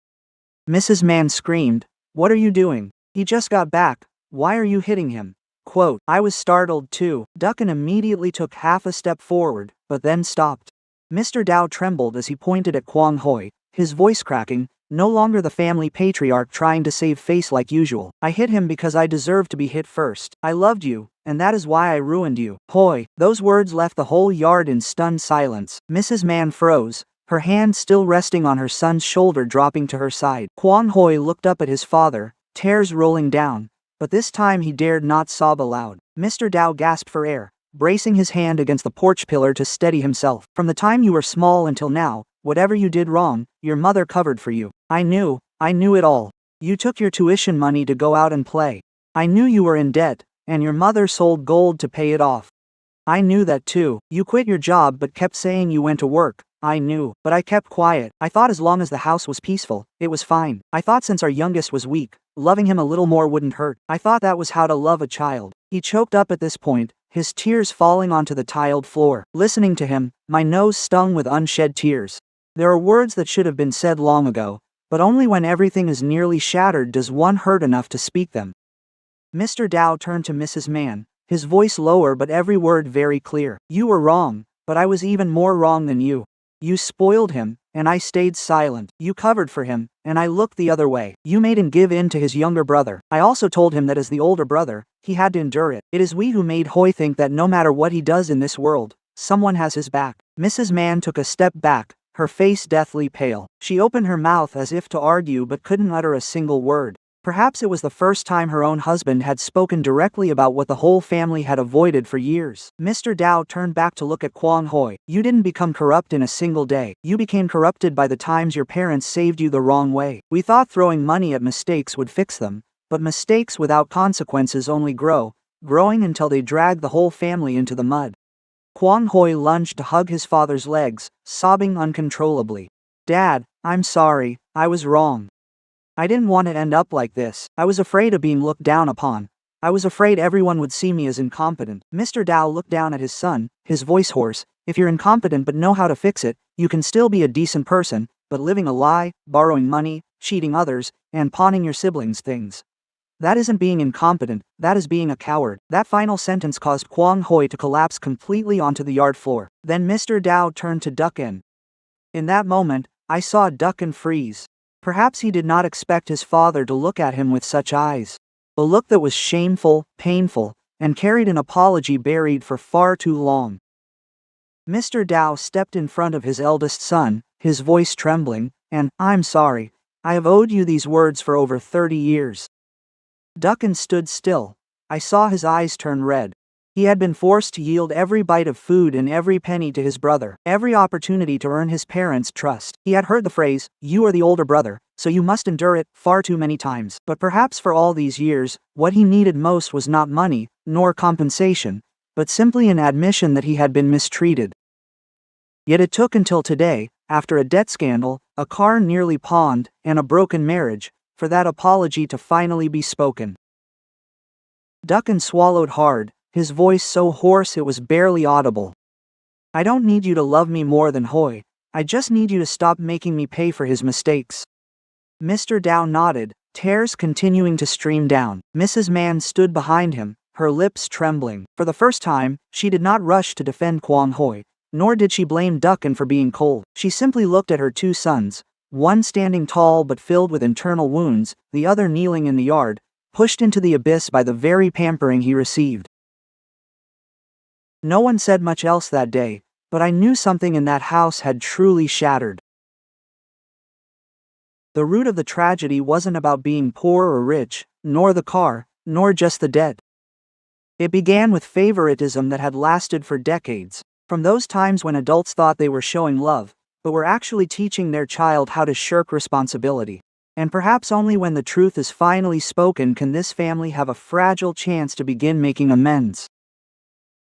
Mrs. Mann screamed, "What are you doing? He just got back. Why are you hitting him?" Quote, "I was startled too." Duckin immediately took half a step forward, but then stopped. Mr. Dow trembled as he pointed at Kwang Hoi, his voice cracking, no longer the family patriarch trying to save face like usual. "I hit him because I deserved to be hit first. I loved you, and that is why I ruined you." Hoi. Those words left the whole yard in stunned silence. Mrs. Mann froze, her hand still resting on her son's shoulder dropping to her side. Kwang Hoi looked up at his father, tears rolling down, but this time he dared not sob aloud. Mr. Dow gasped for air, bracing his hand against the porch pillar to steady himself. "From the time you were small until now, whatever you did wrong, your mother covered for you. I knew it all. You took your tuition money to go out and play. I knew you were in debt, and your mother sold gold to pay it off. I knew that too. You quit your job but kept saying you went to work. I knew, but I kept quiet. I thought as long as the house was peaceful, it was fine. I thought since our youngest was weak, loving him a little more wouldn't hurt. I thought that was how to love a child." He choked up at this point, his tears falling onto the tiled floor. Listening to him, my nose stung with unshed tears. There are words that should have been said long ago, but only when everything is nearly shattered does one hurt enough to speak them. Mr. Dow turned to Mrs. Mann, his voice lower but every word very clear. "You were wrong, but I was even more wrong than you. You spoiled him, and I stayed silent. You covered for him, and I looked the other way. You made him give in to his younger brother. I also told him that as the older brother, he had to endure it. It is we who made Hoi think that no matter what he does in this world, someone has his back." Mrs. Mann took a step back, her face deathly pale. She opened her mouth as if to argue but couldn't utter a single word. Perhaps it was the first time her own husband had spoken directly about what the whole family had avoided for years. Mr. Dow turned back to look at Kwang Hoi. "You didn't become corrupt in a single day. You became corrupted by the times your parents saved you the wrong way. We thought throwing money at mistakes would fix them, but mistakes without consequences only grow, growing until they drag the whole family into the mud." Kwang Hoi lunged to hug his father's legs, sobbing uncontrollably. "Dad, I'm sorry, I was wrong. I didn't want it to end up like this. I was afraid of being looked down upon. I was afraid everyone would see me as incompetent." Mr. Dow looked down at his son, his voice hoarse. "If you're incompetent but know how to fix it, you can still be a decent person, but living a lie, borrowing money, cheating others, and pawning your siblings' things, That isn't being incompetent, that is being a coward. That final sentence caused Kwang Hoi to collapse completely onto the yard floor. Then Mr. Dao turned to Duck In. In that moment, I saw Duck In freeze. Perhaps he did not expect his father to look at him with such eyes. A look that was shameful, painful, and carried an apology buried for far too long. Mr. Dao stepped in front of his eldest son, his voice trembling, and, "I'm sorry. I have owed you these words for over 30 years. Duckin stood still. I saw his eyes turn red. He had been forced to yield every bite of food and every penny to his brother, every opportunity to earn his parents' trust. He had heard the phrase, "You are the older brother, so you must endure it," far too many times. But perhaps for all these years, what he needed most was not money, nor compensation, but simply an admission that he had been mistreated. Yet it took until today, after a debt scandal, a car nearly pawned, and a broken marriage, for that apology to finally be spoken. Duckin swallowed hard, his voice so hoarse it was barely audible. "I don't need you to love me more than Hoi. I just need you to stop making me pay for his mistakes." Mr. Dao nodded, tears continuing to stream down. Mrs. Mann stood behind him, her lips trembling. For the first time, she did not rush to defend Kwang Hoi, nor did she blame Duckin for being cold. She simply looked at her two sons, one standing tall but filled with internal wounds, the other kneeling in the yard, pushed into the abyss by the very pampering he received. No one said much else that day, but I knew something in that house had truly shattered. The root of the tragedy wasn't about being poor or rich, nor the car, nor just the debt. It began with favoritism that had lasted for decades, from those times when adults thought they were showing love, but were actually teaching their child how to shirk responsibility. And perhaps only when the truth is finally spoken can this family have a fragile chance to begin making amends.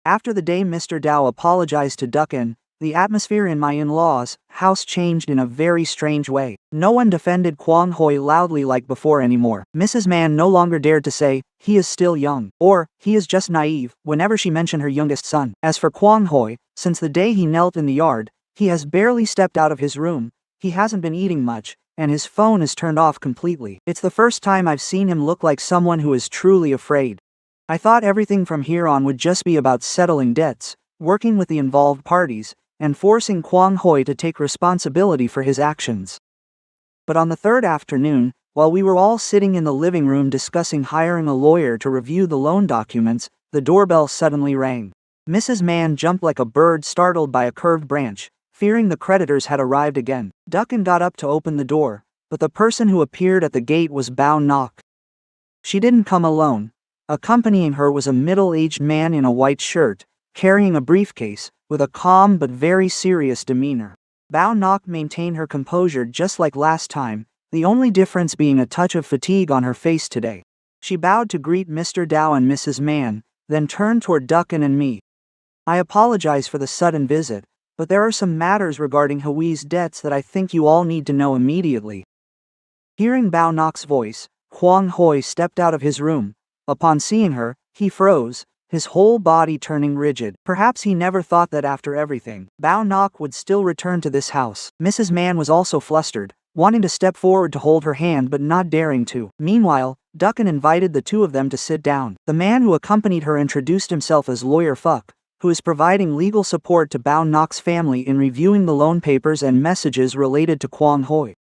After the day Mr. Dao apologized to Duckin, the atmosphere in my in-laws' house changed in a very strange way. No one defended Kwang Hoi loudly like before anymore. Mrs. Mann no longer dared to say, "He is still young," or "He is just naive," whenever she mentioned her youngest son. As for Kwang Hoi, since the day he knelt in the yard, he has barely stepped out of his room, he hasn't been eating much, and his phone is turned off completely. It's the first time I've seen him look like someone who is truly afraid. I thought everything from here on would just be about settling debts, working with the involved parties, and forcing Kwang Hoi to take responsibility for his actions. But on the third afternoon, while we were all sitting in the living room discussing hiring a lawyer to review the loan documents, the doorbell suddenly rang. Mrs. Mann jumped like a bird startled by a curved branch, fearing the creditors had arrived again. Duckin got up to open the door, but the person who appeared at the gate was Bao Nok. She didn't come alone. Accompanying her was a middle-aged man in a white shirt, carrying a briefcase, with a calm but very serious demeanor. Bao Nok maintained her composure just like last time, the only difference being a touch of fatigue on her face today. She bowed to greet Mr. Dao and Mrs. Mann, then turned toward Duckin and me. "I apologize for the sudden visit, but there are some matters regarding Hui's debts that I think you all need to know immediately." Hearing Bao Nok's voice, Kwang Hoi stepped out of his room. Upon seeing her, he froze, his whole body turning rigid. Perhaps he never thought that after everything, Bao Nok would still return to this house. Mrs. Mann was also flustered, wanting to step forward to hold her hand but not daring to. Meanwhile, Duckin invited the two of them to sit down. The man who accompanied her introduced himself as Lawyer Fuck, who is providing legal support to Bao Nok's family in reviewing the loan papers and messages related to Kwang Hoi.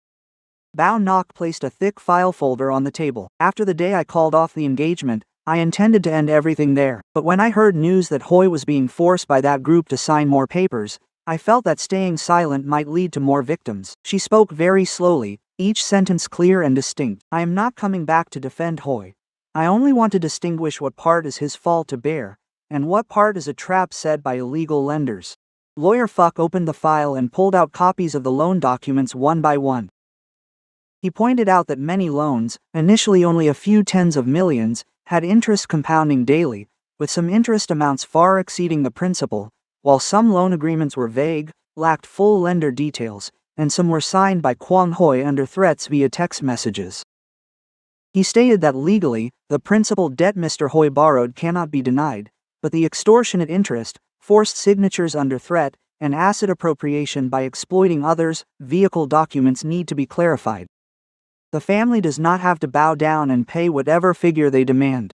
Bao Nok placed a thick file folder on the table. After the day I called off the engagement, I intended to end everything there, but when I heard news that Hoi was being forced by that group to sign more papers, I felt that staying silent might lead to more victims. She spoke very slowly, each sentence clear and distinct. "I am not coming back to defend Hoi. I only want to distinguish what part is his fault to bear, and what part is a trap set by illegal lenders." Lawyer Fuck opened the file and pulled out copies of the loan documents one by one. He pointed out that many loans, initially only a few tens of millions, had interest compounding daily, with some interest amounts far exceeding the principal, while some loan agreements were vague, lacked full lender details, and some were signed by Kwang Hoi under threats via text messages. He stated that legally, the principal debt Mr. Hoi borrowed cannot be denied, but the extortionate interest, forced signatures under threat, and asset appropriation by exploiting others' vehicle documents need to be clarified. The family does not have to bow down and pay whatever figure they demand.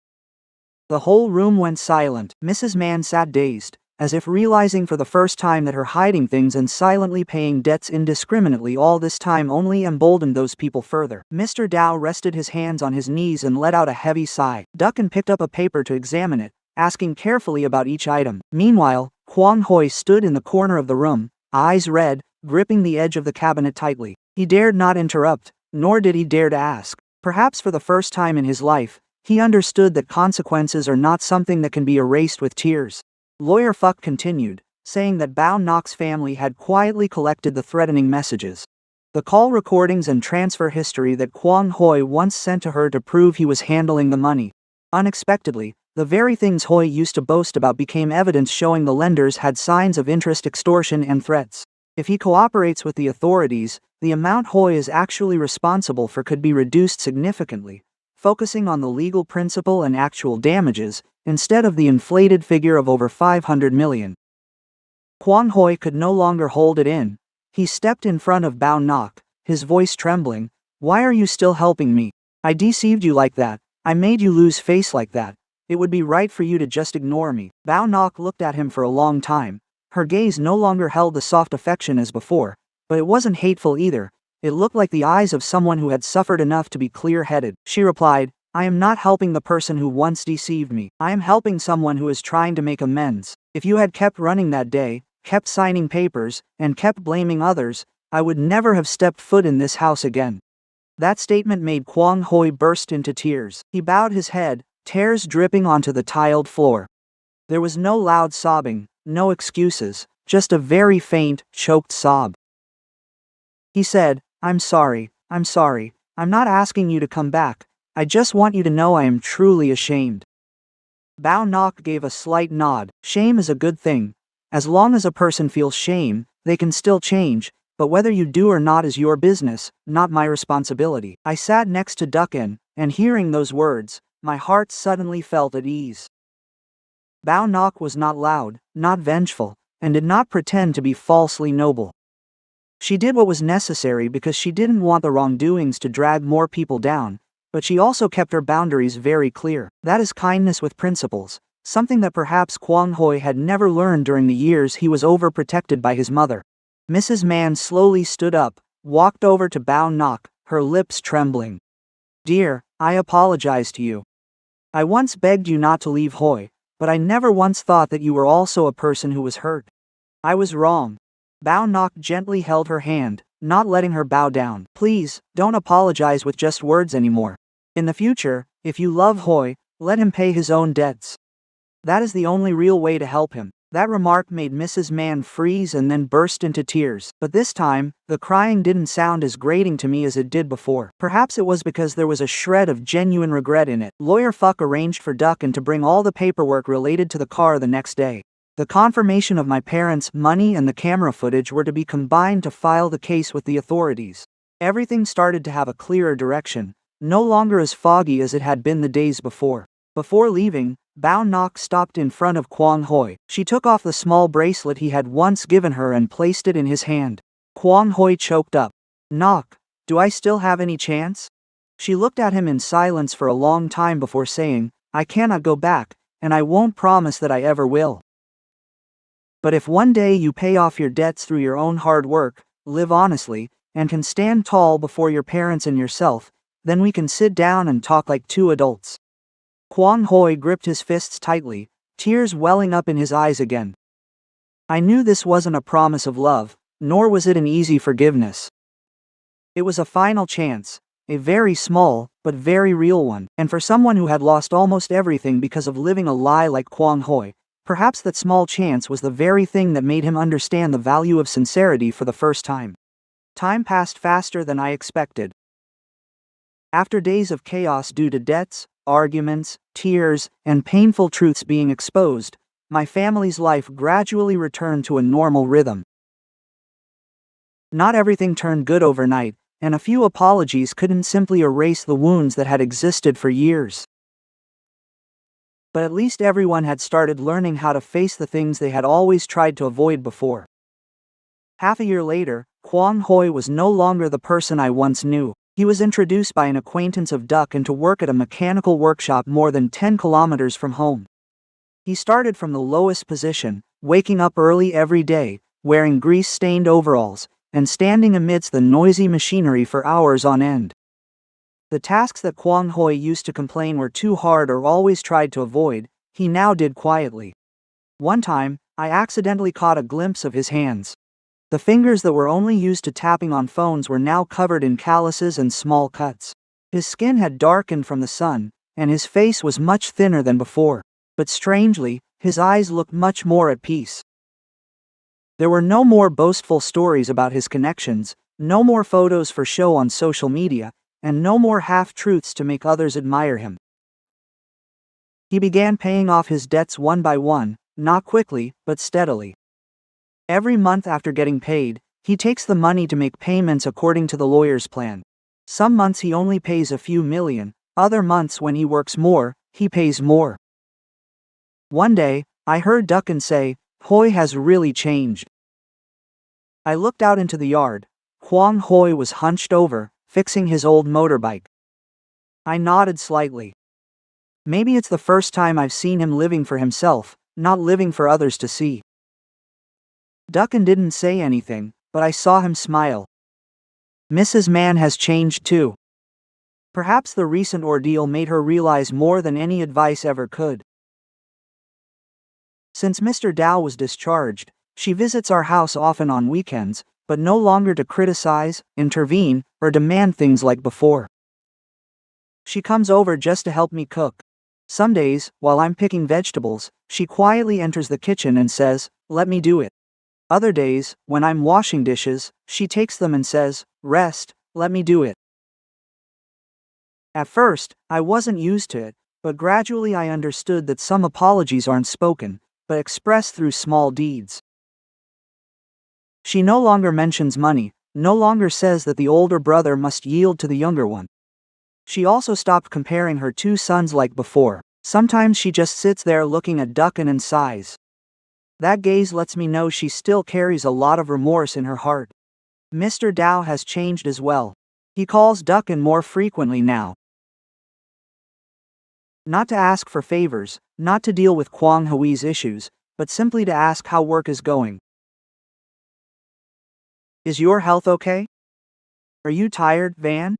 The whole room went silent. Mrs. Mann sat dazed, as if realizing for the first time that her hiding things and silently paying debts indiscriminately all this time only emboldened those people further. Mr. Dow rested his hands on his knees and let out a heavy sigh. Duncan picked up a paper to examine it, asking carefully about each item. Meanwhile, Kwang Hoi stood in the corner of the room, eyes red, gripping the edge of the cabinet tightly. He dared not interrupt, nor did he dare to ask. Perhaps for the first time in his life, he understood that consequences are not something that can be erased with tears. Lawyer Fuck continued, saying that Bao Nok's family had quietly collected the threatening messages. The call recordings and transfer history that Kwang Hoi once sent to her to prove he was handling the money. Unexpectedly, the very things Hoi used to boast about became evidence showing the lenders had signs of interest, extortion, and threats. If he cooperates with the authorities, the amount Hoi is actually responsible for could be reduced significantly, focusing on the legal principle and actual damages, instead of the inflated figure of over 500 million. Kwang Hoi could no longer hold it in. He stepped in front of Bao Nok, his voice trembling. "Why are you still helping me? I deceived you like that. I made you lose face like that. It would be right for you to just ignore me." Bao Nok looked at him for a long time. Her gaze no longer held the soft affection as before, but it wasn't hateful either. It looked like the eyes of someone who had suffered enough to be clear-headed. She replied, "I am not helping the person who once deceived me. I am helping someone who is trying to make amends. If you had kept running that day, kept signing papers, and kept blaming others, I would never have stepped foot in this house again." That statement made Kwang Hoi burst into tears. He bowed his head, tears dripping onto the tiled floor. There was no loud sobbing, no excuses, just a very faint, choked sob. He said, I'm sorry, I'm not asking you to come back, I just want you to know I am truly ashamed." Bao Nok gave a slight nod. Shame is a good thing. As long as a person feels shame, they can still change, but whether you do or not is your business, not my responsibility. I sat next to Duncan, and hearing those words, my heart suddenly felt at ease. Bao Nok was not loud, not vengeful, and did not pretend to be falsely noble. She did what was necessary because she didn't want the wrongdoings to drag more people down, but she also kept her boundaries very clear. That is kindness with principles, something that perhaps Kwang Hoi had never learned during the years he was overprotected by his mother. Mrs. Mann slowly stood up, walked over to Bao Nok, her lips trembling. "Dear, I apologize to you. I once begged you not to leave Hoi, but I never once thought that you were also a person who was hurt. I was wrong." Bao Nok gently held her hand, not letting her bow down. "Please, don't apologize with just words anymore. In the future, if you love Hoi, let him pay his own debts. That is the only real way to help him." That remark made Mrs. Mann freeze and then burst into tears. But this time, the crying didn't sound as grating to me as it did before. Perhaps it was because there was a shred of genuine regret in it. Lawyer Fuck arranged for Duncan to bring all the paperwork related to the car the next day. The confirmation of my parents' money and the camera footage were to be combined to file the case with the authorities. Everything started to have a clearer direction, no longer as foggy as it had been the days before. Before leaving, Bao Nok stopped in front of Kwang Hoi. She took off the small bracelet he had once given her and placed it in his hand. Kwang Hoi choked up. "Nok, do I still have any chance?" She looked at him in silence for a long time before saying, "I cannot go back, and I won't promise that I ever will. But if one day you pay off your debts through your own hard work, live honestly, and can stand tall before your parents and yourself, then we can sit down and talk like two adults." Kwang Hoi gripped his fists tightly, tears welling up in his eyes again. I knew this wasn't a promise of love, nor was it an easy forgiveness. It was a final chance, a very small, but very real one, and for someone who had lost almost everything because of living a lie like Kwang Hoi, perhaps that small chance was the very thing that made him understand the value of sincerity for the first time. Time passed faster than I expected. After days of chaos due to debts, arguments, tears, and painful truths being exposed, my family's life gradually returned to a normal rhythm. Not everything turned good overnight, and a few apologies couldn't simply erase the wounds that had existed for years. But at least everyone had started learning how to face the things they had always tried to avoid before. Half a year later, Kwang Hoi was no longer the person I once knew. He was introduced by an acquaintance of Duck to work at a mechanical workshop more than 10 kilometers from home. He started from the lowest position, waking up early every day, wearing grease-stained overalls, and standing amidst the noisy machinery for hours on end. The tasks that Kwang Hoi used to complain were too hard or always tried to avoid, he now did quietly. One time, I accidentally caught a glimpse of his hands. The fingers that were only used to tapping on phones were now covered in calluses and small cuts. His skin had darkened from the sun, and his face was much thinner than before. But strangely, his eyes looked much more at peace. There were no more boastful stories about his connections, no more photos for show on social media, and no more half-truths to make others admire him. He began paying off his debts one by one, not quickly, but steadily. Every month after getting paid, he takes the money to make payments according to the lawyer's plan. Some months he only pays a few million, other months when he works more, he pays more. One day, I heard Duckin say, "Hoi has really changed." I looked out into the yard. Kwang Hoi was hunched over, fixing his old motorbike. I nodded slightly. Maybe it's the first time I've seen him living for himself, not living for others to see. Duckin didn't say anything, but I saw him smile. Mrs. Mann has changed too. Perhaps the recent ordeal made her realize more than any advice ever could. Since Mr. Dow was discharged, she visits our house often on weekends, but no longer to criticize, intervene, or demand things like before. She comes over just to help me cook. Some days, while I'm picking vegetables, she quietly enters the kitchen and says, "Let me do it." Other days, when I'm washing dishes, she takes them and says, "Rest, let me do it." At first, I wasn't used to it, but gradually I understood that some apologies aren't spoken, but expressed through small deeds. She no longer mentions money, no longer says that the older brother must yield to the younger one. She also stopped comparing her two sons like before. Sometimes she just sits there looking at Duckin and sighs. That gaze lets me know she still carries a lot of remorse in her heart. Mr. Dow has changed as well. He calls Duckin more frequently now. Not to ask for favors, not to deal with Kwang Hoi's issues, but simply to ask how work is going. Is your health okay? Are you tired, Van?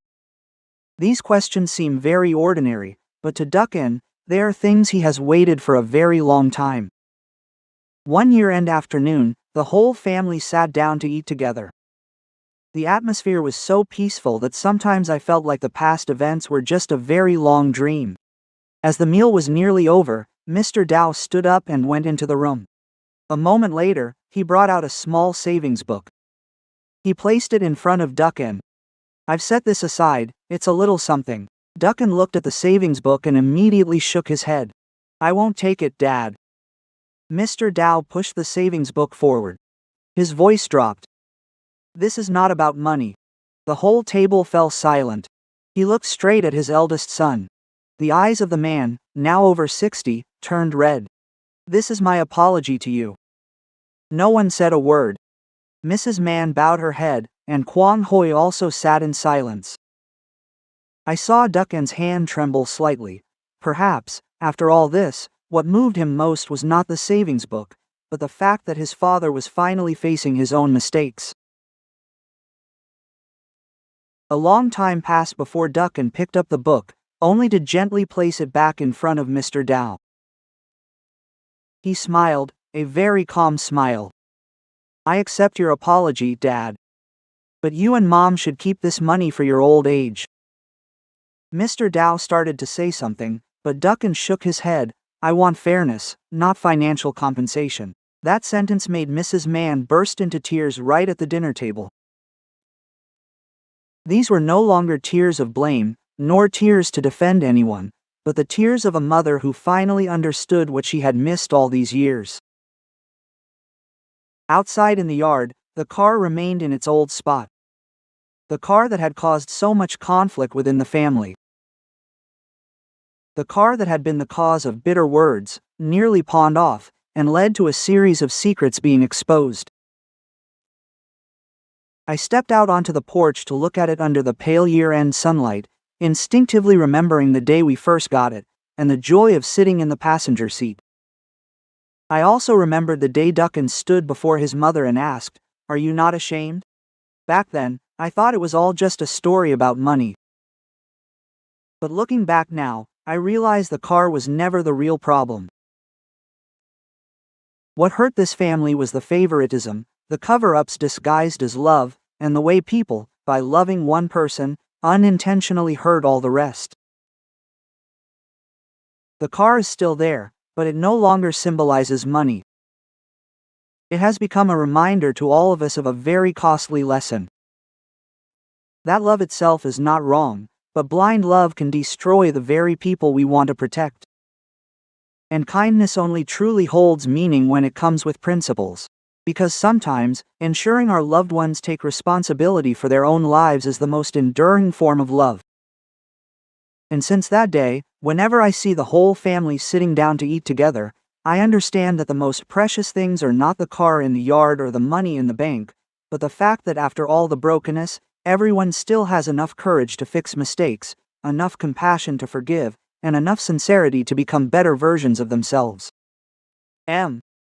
These questions seem very ordinary, but to Duckin, they are things he has waited for a very long time. One year-end afternoon, the whole family sat down to eat together. The atmosphere was so peaceful that sometimes I felt like the past events were just a very long dream. As the meal was nearly over, Mr. Dow stood up and went into the room. A moment later, he brought out a small savings book. He placed it in front of Duckin. "I've set this aside, it's a little something." Duckin looked at the savings book and immediately shook his head. "I won't take it, Dad." Mr. Dow pushed the savings book forward. His voice dropped. "This is not about money." The whole table fell silent. He looked straight at his eldest son. The eyes of the man, now over 60, turned red. "This is my apology to you." No one said a word. Mrs. Mann bowed her head, and Kwang Hoi also sat in silence. I saw Duckin's hand tremble slightly. Perhaps, after all this, what moved him most was not the savings book, but the fact that his father was finally facing his own mistakes. A long time passed before Duckin picked up the book, only to gently place it back in front of Mr. Dow. He smiled, a very calm smile. "I accept your apology, Dad. But you and Mom should keep this money for your old age." Mr. Dow started to say something, but Duckin shook his head. "I want fairness, not financial compensation." That sentence made Mrs. Mann burst into tears right at the dinner table. These were no longer tears of blame, nor tears to defend anyone, but the tears of a mother who finally understood what she had missed all these years. Outside in the yard, the car remained in its old spot. The car that had caused so much conflict within the family. The car that had been the cause of bitter words, nearly pawned off, and led to a series of secrets being exposed. I stepped out onto the porch to look at it under the pale year-end sunlight, instinctively remembering the day we first got it, and the joy of sitting in the passenger seat. I also remembered the day Duncan stood before his mother and asked, "Are you not ashamed?" Back then, I thought it was all just a story about money. But looking back now, I realize the car was never the real problem. What hurt this family was the favoritism, the cover-ups disguised as love, and the way people, by loving one person, unintentionally hurt all the rest. The car is still there, but it no longer symbolizes money. It has become a reminder to all of us of a very costly lesson. That love itself is not wrong, but blind love can destroy the very people we want to protect. And kindness only truly holds meaning when it comes with principles. Because sometimes, ensuring our loved ones take responsibility for their own lives is the most enduring form of love. And since that day, whenever I see the whole family sitting down to eat together, I understand that the most precious things are not the car in the yard or the money in the bank, but the fact that after all the brokenness, everyone still has enough courage to fix mistakes, enough compassion to forgive, and enough sincerity to become better versions of themselves.